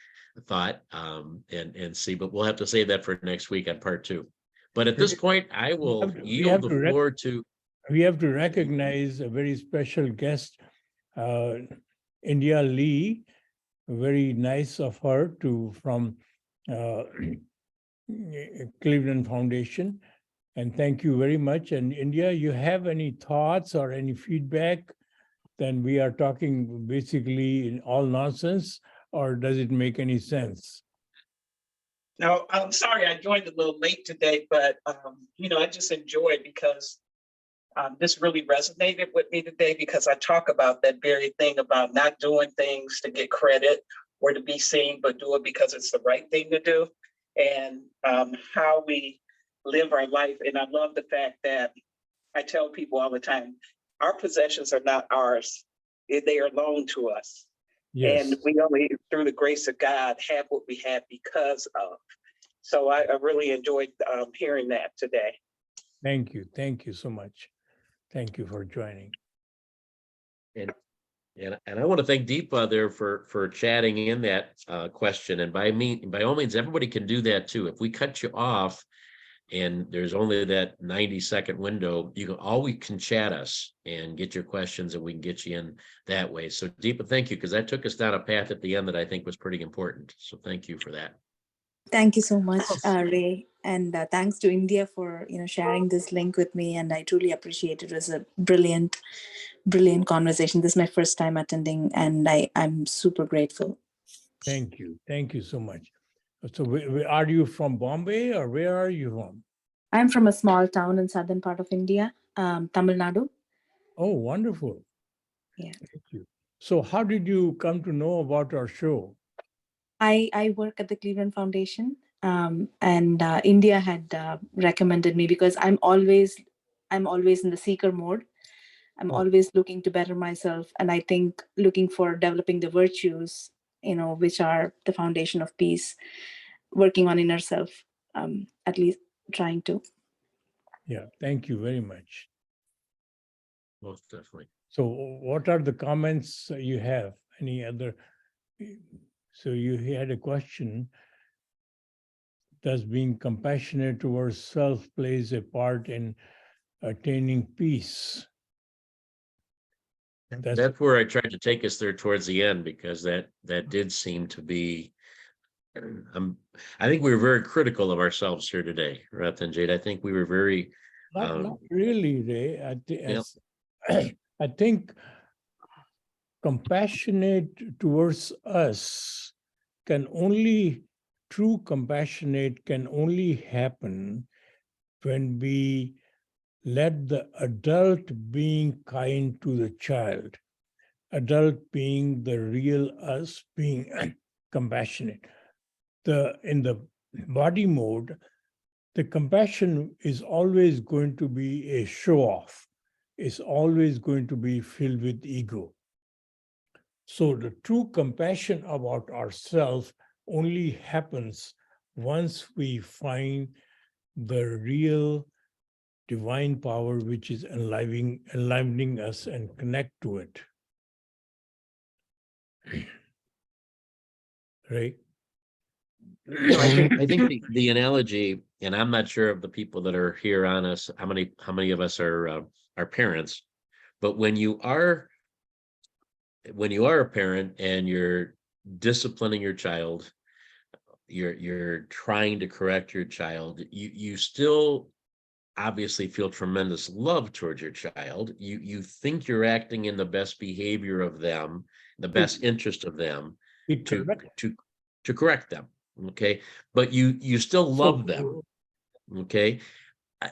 thought and see, but we'll have to save that for next week on part 2. But at this point, I will yield the floor to. We have to recognize a very special guest, India Lee. Very nice of her from Cleveland Foundation. And thank you very much. And India, you have any thoughts or any feedback? Then we are talking basically in all nonsense, or does it make any sense? No, I'm sorry I joined a little late today, but I just enjoyed because this really resonated with me today because I talk about that very thing about not doing things to get credit or to be seen, but do it because it's the right thing to do, and how we live our life. And I love the fact that I tell people all the time, our possessions are not ours. They are loaned to us. Yes. And we only, through the grace of God, have what we have because of. So I really enjoyed hearing that today. Thank you. Thank you so much. Thank you for joining. And I want to thank Deepa there for chatting in that question. And by all means, everybody can do that too. If we cut you off and there's only that 90-second window, you can chat us and get your questions and we can get you in that way. So Deepa, thank you, because that took us down a path at the end that I think was pretty important. So thank you for that. Thank you so much, Ray. And thanks to India for sharing this link with me. And I truly appreciate it. It was a brilliant conversation. This is my first time attending, and I'm super grateful. Thank you. Thank you so much. So are you from Bombay, or where are you from? I'm from a small town in southern part of India, Tamil Nadu. Oh, wonderful. Yeah. Thank you. So how did you come to know about our show? I work at the Cleveland Foundation, and India had recommended me because I'm always in the seeker mode. I'm always looking to better myself, and I think looking for developing the virtues, which are the foundation of peace, working on inner self, at least trying to. Yeah, thank you very much. Most definitely. So what are the comments you have? Any other? So you had a question. Does being compassionate towards self plays a part in attaining peace? That's where I tried to take us there towards the end, because that did seem to be, I think we were very critical of ourselves here today, Ratanjit. I think we were very... Not really, Ray. I think compassionate towards us true compassionate can only happen when we let the adult being kind to the child, adult being the real us, being compassionate. In the body mode, the compassion is always going to be a show-off. It's always going to be filled with ego. So the true compassion about ourselves only happens once we find the real divine power which is enlivening us and connect to it. Right? I think the analogy, and I'm not sure of the people that are here on us, how many of us are parents, but when you are a parent and you're disciplining your child, you're trying to correct your child, you still obviously feel tremendous love towards your child. You think you're acting in the best behavior of them, the best interest of them, to correct them. Okay, but you still love them. Okay,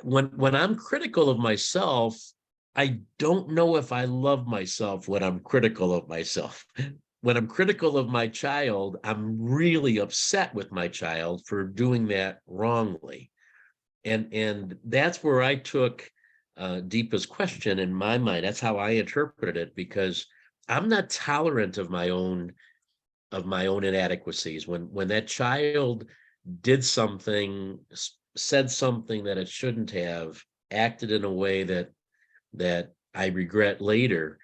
when I'm critical of myself, I don't know if I love myself when I'm critical of myself. When I'm critical of my child, I'm really upset with my child for doing that wrongly. And that's where I took Deepa's question in my mind. That's how I interpreted it, because I'm not tolerant of my own inadequacies. When that child did something, said something that it shouldn't have, acted in a way that I regret later,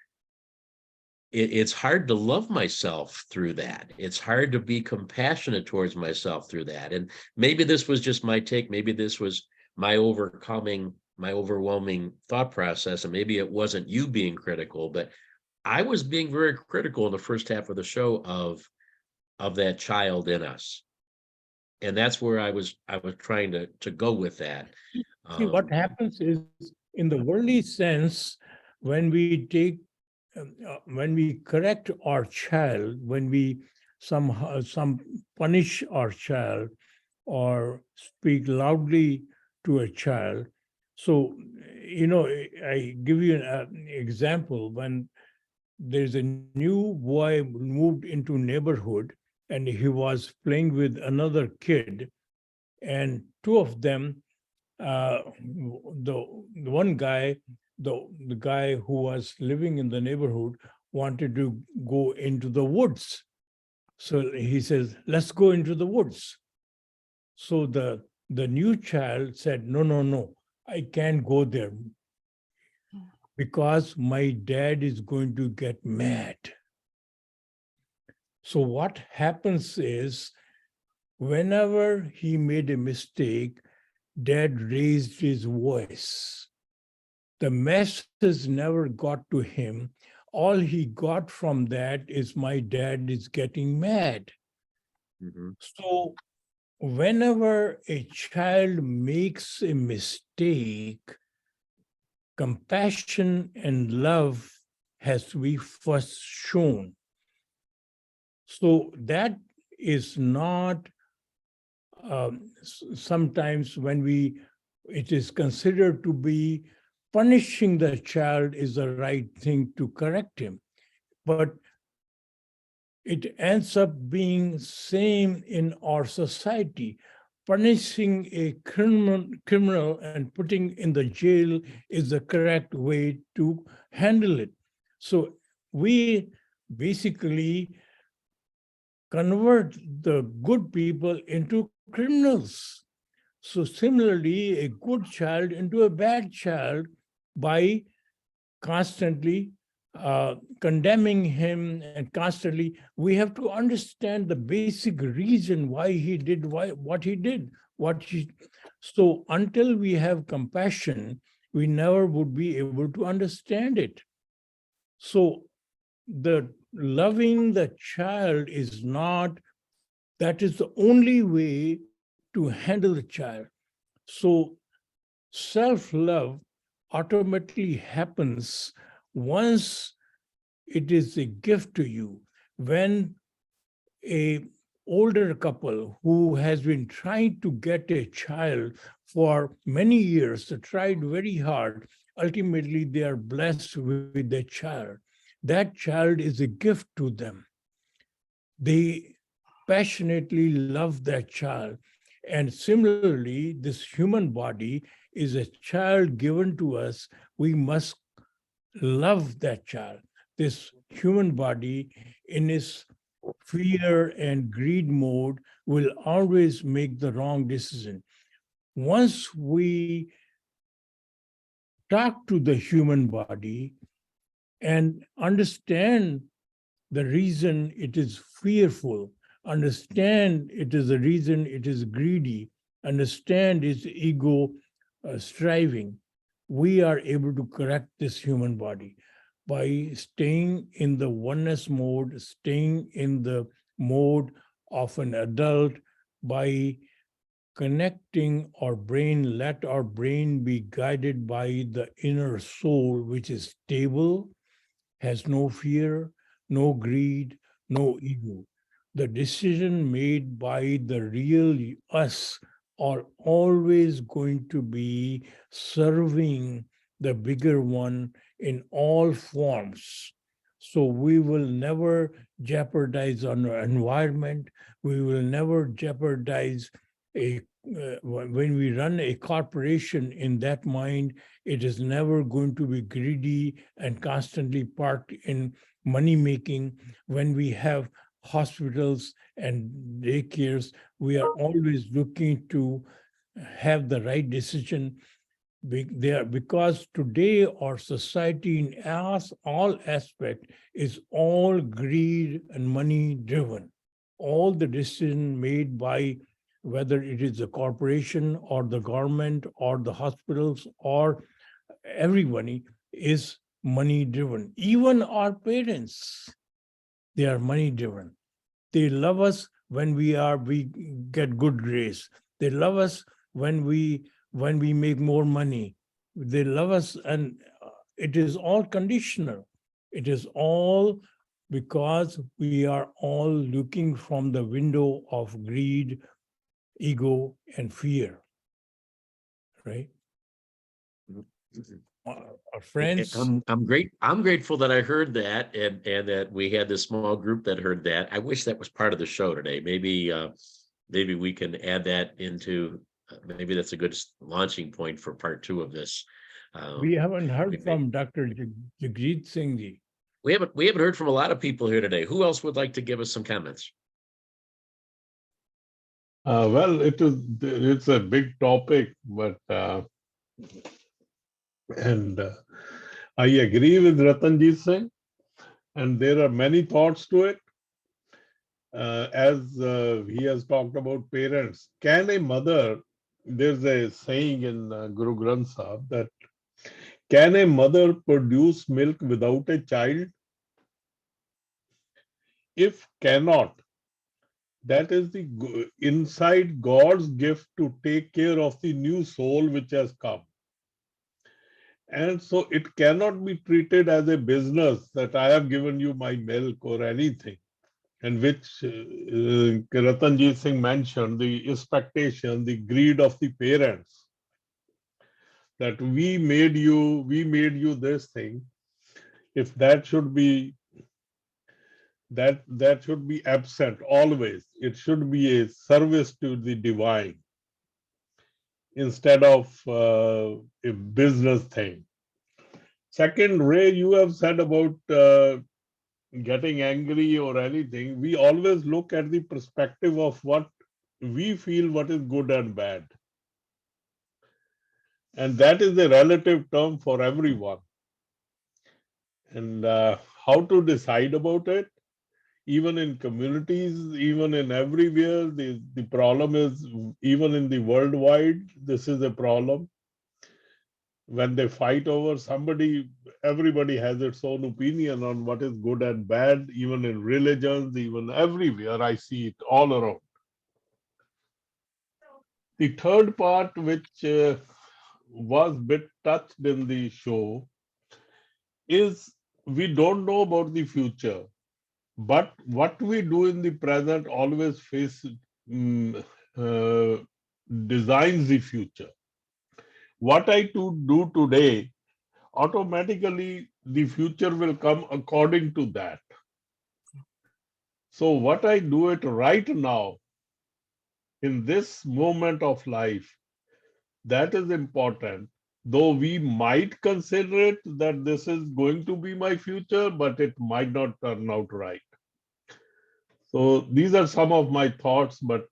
it's hard to love myself through that. It's hard to be compassionate towards myself through that. And maybe this was just my take. Maybe this was my overwhelming thought process. And maybe it wasn't you being critical, but I was being very critical in the first half of the show of that child in us. And that's where I was trying to go with that. See, what happens is, in the worldly sense, when we correct our child, when we some punish our child or speak loudly to a child. So, I give you an example. When there's a new boy moved into neighborhood and he was playing with another kid, and two of them, the one guy, the guy who was living in the neighborhood, wanted to go into the woods. So he says, let's go into the woods. So the new child said, no, I can't go there because my dad is going to get mad. So what happens is, whenever he made a mistake, dad raised his voice. The message never got to him. All he got from that is, my dad is getting mad. Mhm. So whenever a child makes a mistake, compassion and love has to be first shown. So that is not sometimes when it is considered to be punishing the child is the right thing to correct him. But it ends up being same in our society. Punishing a criminal and putting in the jail is the correct way to handle it. So we basically convert the good people into criminals. So similarly, a good child into a bad child by constantly condemning him and constantly, we have to understand the basic reason why he did what he did. So until we have compassion, we never would be able to understand it. So the loving the child is not, that is the only way to handle the child. So self-love automatically happens once it is a gift to you. When a older couple who has been trying to get a child for many years, tried very hard, ultimately they are blessed with their child. That child is a gift to them. They passionately love that child. And similarly, this human body is a child given to us. We must love that child. this human body in its fear and greed mode will always make the wrong decision. Once we talk to the human body and understand the reason it is fearful, understand it is the reason it is greedy, understand its ego striving, we are able to correct this human body by staying in the oneness mode, staying in the mode of an adult, by connecting our brain, let our brain be guided by the inner soul, which is stable, has no fear, no greed, no ego. The decision made by the real us are always going to be serving the bigger one in all forms. So we will never jeopardize our environment. We will never jeopardize when we run a corporation in that mind, it is never going to be greedy and constantly parked in money making. When we have hospitals and daycares, we are always looking to have the right decision there, because today our society in all aspect is all greed and money driven. All the decision made by whether it is the corporation or the government or the hospitals or everybody is money driven. Even our parents, they are money driven. They love us when we get good grades. They love us when we make more money. They love us, and it is all conditional. It is all because we are all looking from the window of greed, ego, and fear, right? Our friends. I'm grateful that I heard that, and that we had this small group that heard that. I wish that was part of the show today. Maybe we can add that into. Maybe that's a good launching point for part 2 of this. We haven't heard from Dr. Jagjit Singh ji. We haven't heard from a lot of people here today. Who else would like to give us some comments? Well, it's a big topic, but I agree with Ratanjit Singh, and there are many thoughts to it. As he has talked about parents, can a mother? There's a saying in Guru Granth Sahib that can a mother produce milk without a child? If cannot, that is the inside God's gift to take care of the new soul which has come. And so it cannot be treated as a business that I have given you my milk or anything, and which Ratanjit Singh mentioned, the expectation, the greed of the parents, that we made you this thing. If that should be that should be absent always. It should be a service to the divine instead of a business thing. Second, Ray, you have said about getting angry or anything. We always look at the perspective of what we feel, what is good and bad. And that is a relative term for everyone. And how to decide about it? Even in communities, even in everywhere, the problem is, even in the worldwide, this is a problem. When they fight over somebody, everybody has its own opinion on what is good and bad, even in religions, even everywhere. I see it all around. The third part, which was a bit touched in the show, is we don't know about the future. But what we do in the present always designs the future. What I do today, automatically the future will come according to that. So what I do it right now, in this moment of life, that is important. though we might consider it that this is going to be my future, but it might not turn out right. So these are some of my thoughts, but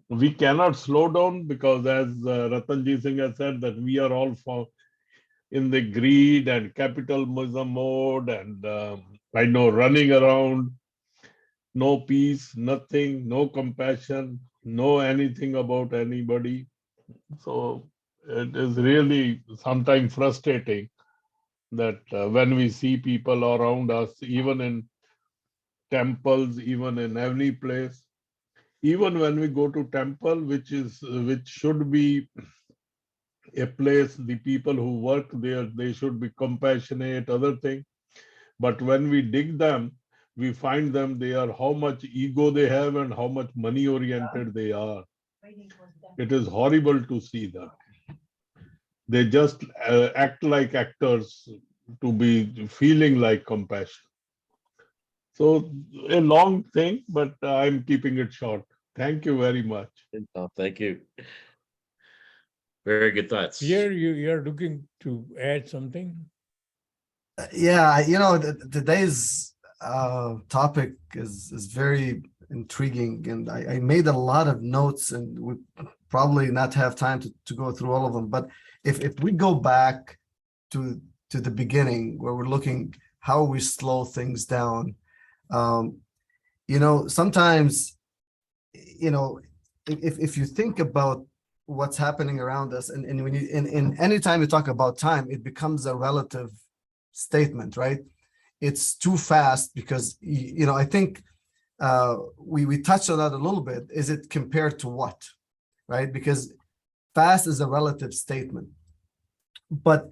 we cannot slow down because, as Ratanjit Singh has said, that we are all in the greed and capitalism mode, and I know running around, no peace, nothing, no compassion, no anything about anybody. So it is really sometimes frustrating that when we see people around us, even in temples, even in every place, even when we go to temple, which should be a place, the people who work there, they should be compassionate, other thing. But when we dig them, we find them, they are how much ego they have and how much money oriented they are. It is horrible to see them. They just act like actors to be feeling like compassion. So a long thing, but I'm keeping it short. Thank you very much. Oh, thank you. Very good thoughts. Here you're looking to add something? Yeah, today's topic is very intriguing, and I made a lot of notes, and we probably not have time to go through all of them. But if we go back to the beginning, where we're looking how we slow things down, sometimes, if you think about what's happening around us, and when and anytime you talk about time, it becomes a relative statement, right? It's too fast because, I think we touched on that a little bit. Is it compared to what, right? Because fast is a relative statement. But,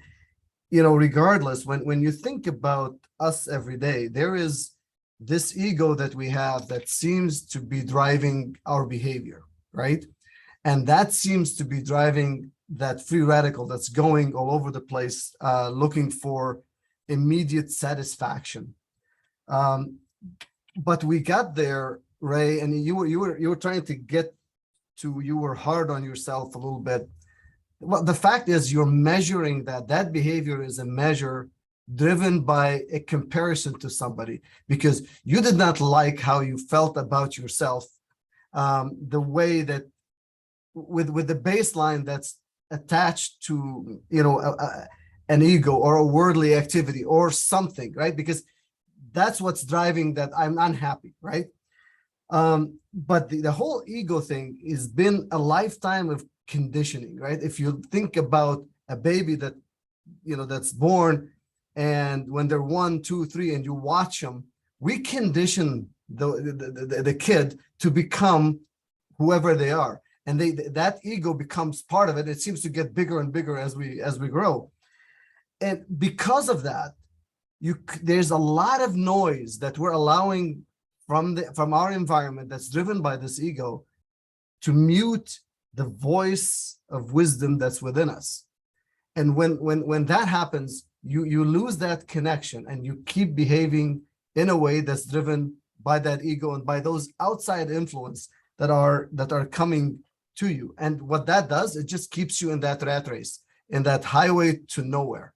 regardless, when you think about us every day, there is this ego that we have that seems to be driving our behavior, right? And that seems to be driving that free radical that's going all over the place, looking for immediate satisfaction. But we got there, Ray, and you were trying to get to, you were hard on yourself a little bit. Well, the fact is you're measuring that behavior is a measure driven by a comparison to somebody, because you did not like how you felt about yourself, the way that with the baseline that's attached to, an ego or a worldly activity or something, right? Because that's what's driving that I'm unhappy, right? But the whole ego thing has been a lifetime of conditioning, right? If you think about a baby that, that's born, and when they're 1, 2, 3, and you watch them, we condition the kid to become whoever they are, and that ego becomes part of it. It seems to get bigger and bigger as we grow, and because of that, there's a lot of noise that we're allowing from our environment that's driven by this ego to mute the voice of wisdom that's within us. And when that happens, you lose that connection, and you keep behaving in a way that's driven by that ego and by those outside influence that are coming to you. And what that does, it just keeps you in that rat race, in that highway to nowhere,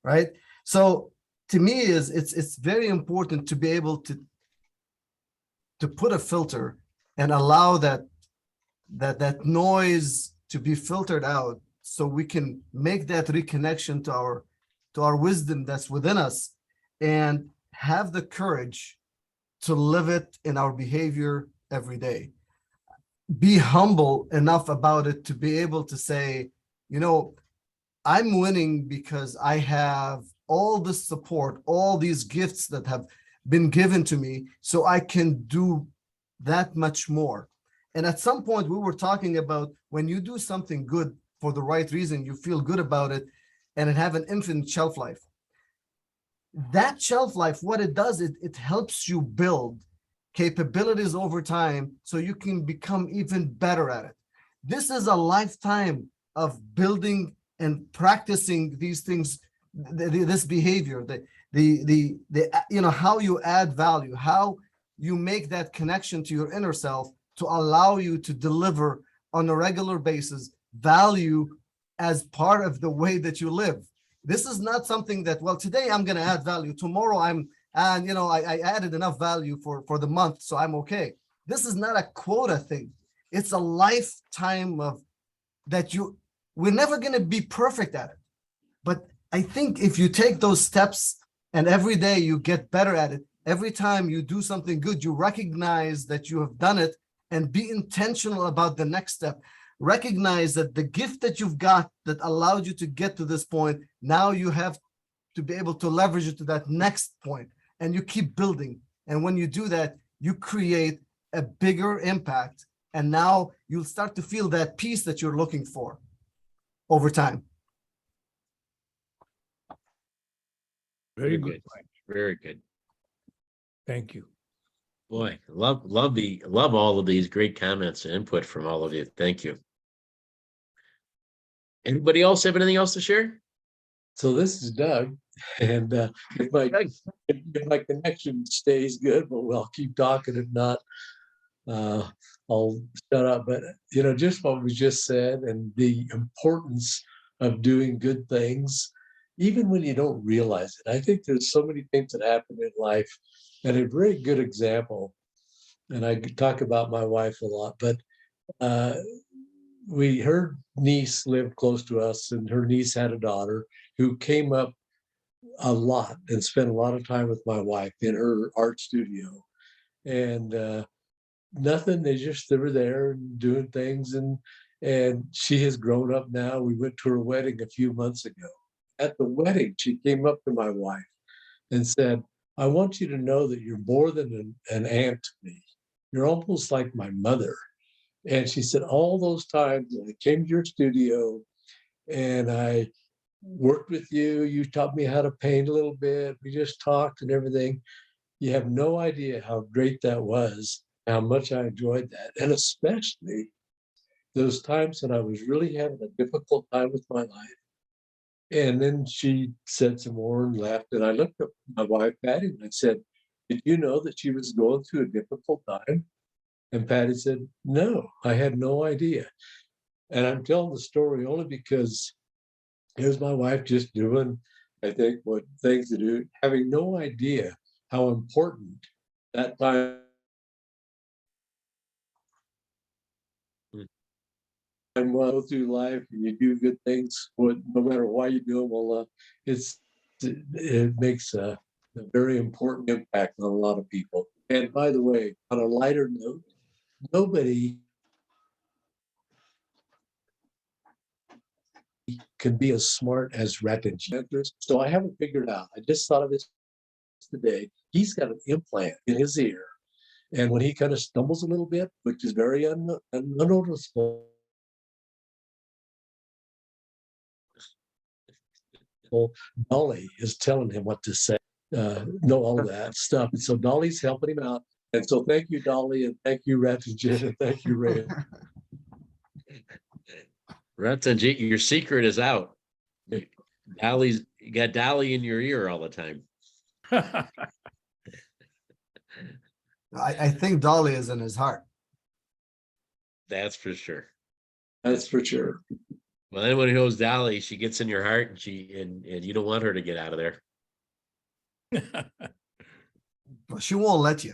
right? So to me, it's very important to be able to put a filter and allow that noise to be filtered out, so we can make that reconnection to our wisdom that's within us, and have the courage to live it in our behavior every day. Be humble enough about it to be able to say, I'm winning because I have all this support, all these gifts that have been given to me, so I can do that much more. And at some point we were talking about, when you do something good for the right reason, you feel good about it, and it have an infinite shelf life. That shelf life, what it does, it helps you build capabilities over time, so you can become even better at it. This is a lifetime of building and practicing these things, this behavior, how you add value, how you make that connection to your inner self to allow you to deliver on a regular basis value as part of the way that you live. This is not something that, well, today I'm going to add value. Tomorrow I added enough value for the month, so I'm okay. This is not a quota thing. It's a lifetime of that we're never going to be perfect at it. But I think if you take those steps and every day you get better at it, every time you do something good, you recognize that you have done it and be intentional about the next step. Recognize that the gift that you've got that allowed you to get to this point, now you have to be able to leverage it to that next point, and you keep building. And when you do that, you create a bigger impact. And now you'll start to feel that peace that you're looking for over time. Very good. Very good. Thank you. Boy, love all of these great comments and input from all of you. Thank you. Anybody else have anything else to share? So this is Doug, and if my connection stays good, well, I'll keep talking. If not, I'll shut up. But just what was just said, and the importance of doing good things, even when you don't realize it. I think there's so many things that happen in life, and a very good example. And I talk about my wife a lot, but her niece lived close to us, and her niece had a daughter who came up a lot and spent a lot of time with my wife in her art studio. And nothing, they were there and doing things, and she has grown up now. We went to her wedding a few months ago. At the wedding, she came up to my wife and said, "I want you to know that you're more than an aunt to me. You're almost like my mother." And she said, all those times that I came to your studio and I worked with you, you taught me how to paint a little bit, we just talked and everything. You have no idea how great that was, how much I enjoyed that. And especially those times that I was really having a difficult time with my life. And then she said some more and laughed. And I looked at my wife, Patty, and I said, "Did you know that she was going through a difficult time?" And Patty said, "No, I had no idea." And I'm telling the story only because here's my wife just doing, I think, what things to do, having no idea how important that time go through life and you do good things, no matter why you do them. Well, it makes a very important impact on a lot of people. And by the way, on a lighter note, nobody can be as smart as Ratanjit. So I haven't figured out. I just thought of this today. He's got an implant in his ear. And when he kind of stumbles a little bit, which is very unnoticeable, Dolly is telling him what to say, all of that stuff. And so Dolly's helping him out. And so thank you, Dolly, and thank you, Ratanjit, and thank you, Ray. Ratanjit, your secret is out. You got Dolly in your ear all the time. I think Dolly is in his heart. That's for sure. That's for sure. Well, anyone who knows Dolly, she gets in your heart, and you don't want her to get out of there. Well, she won't let you.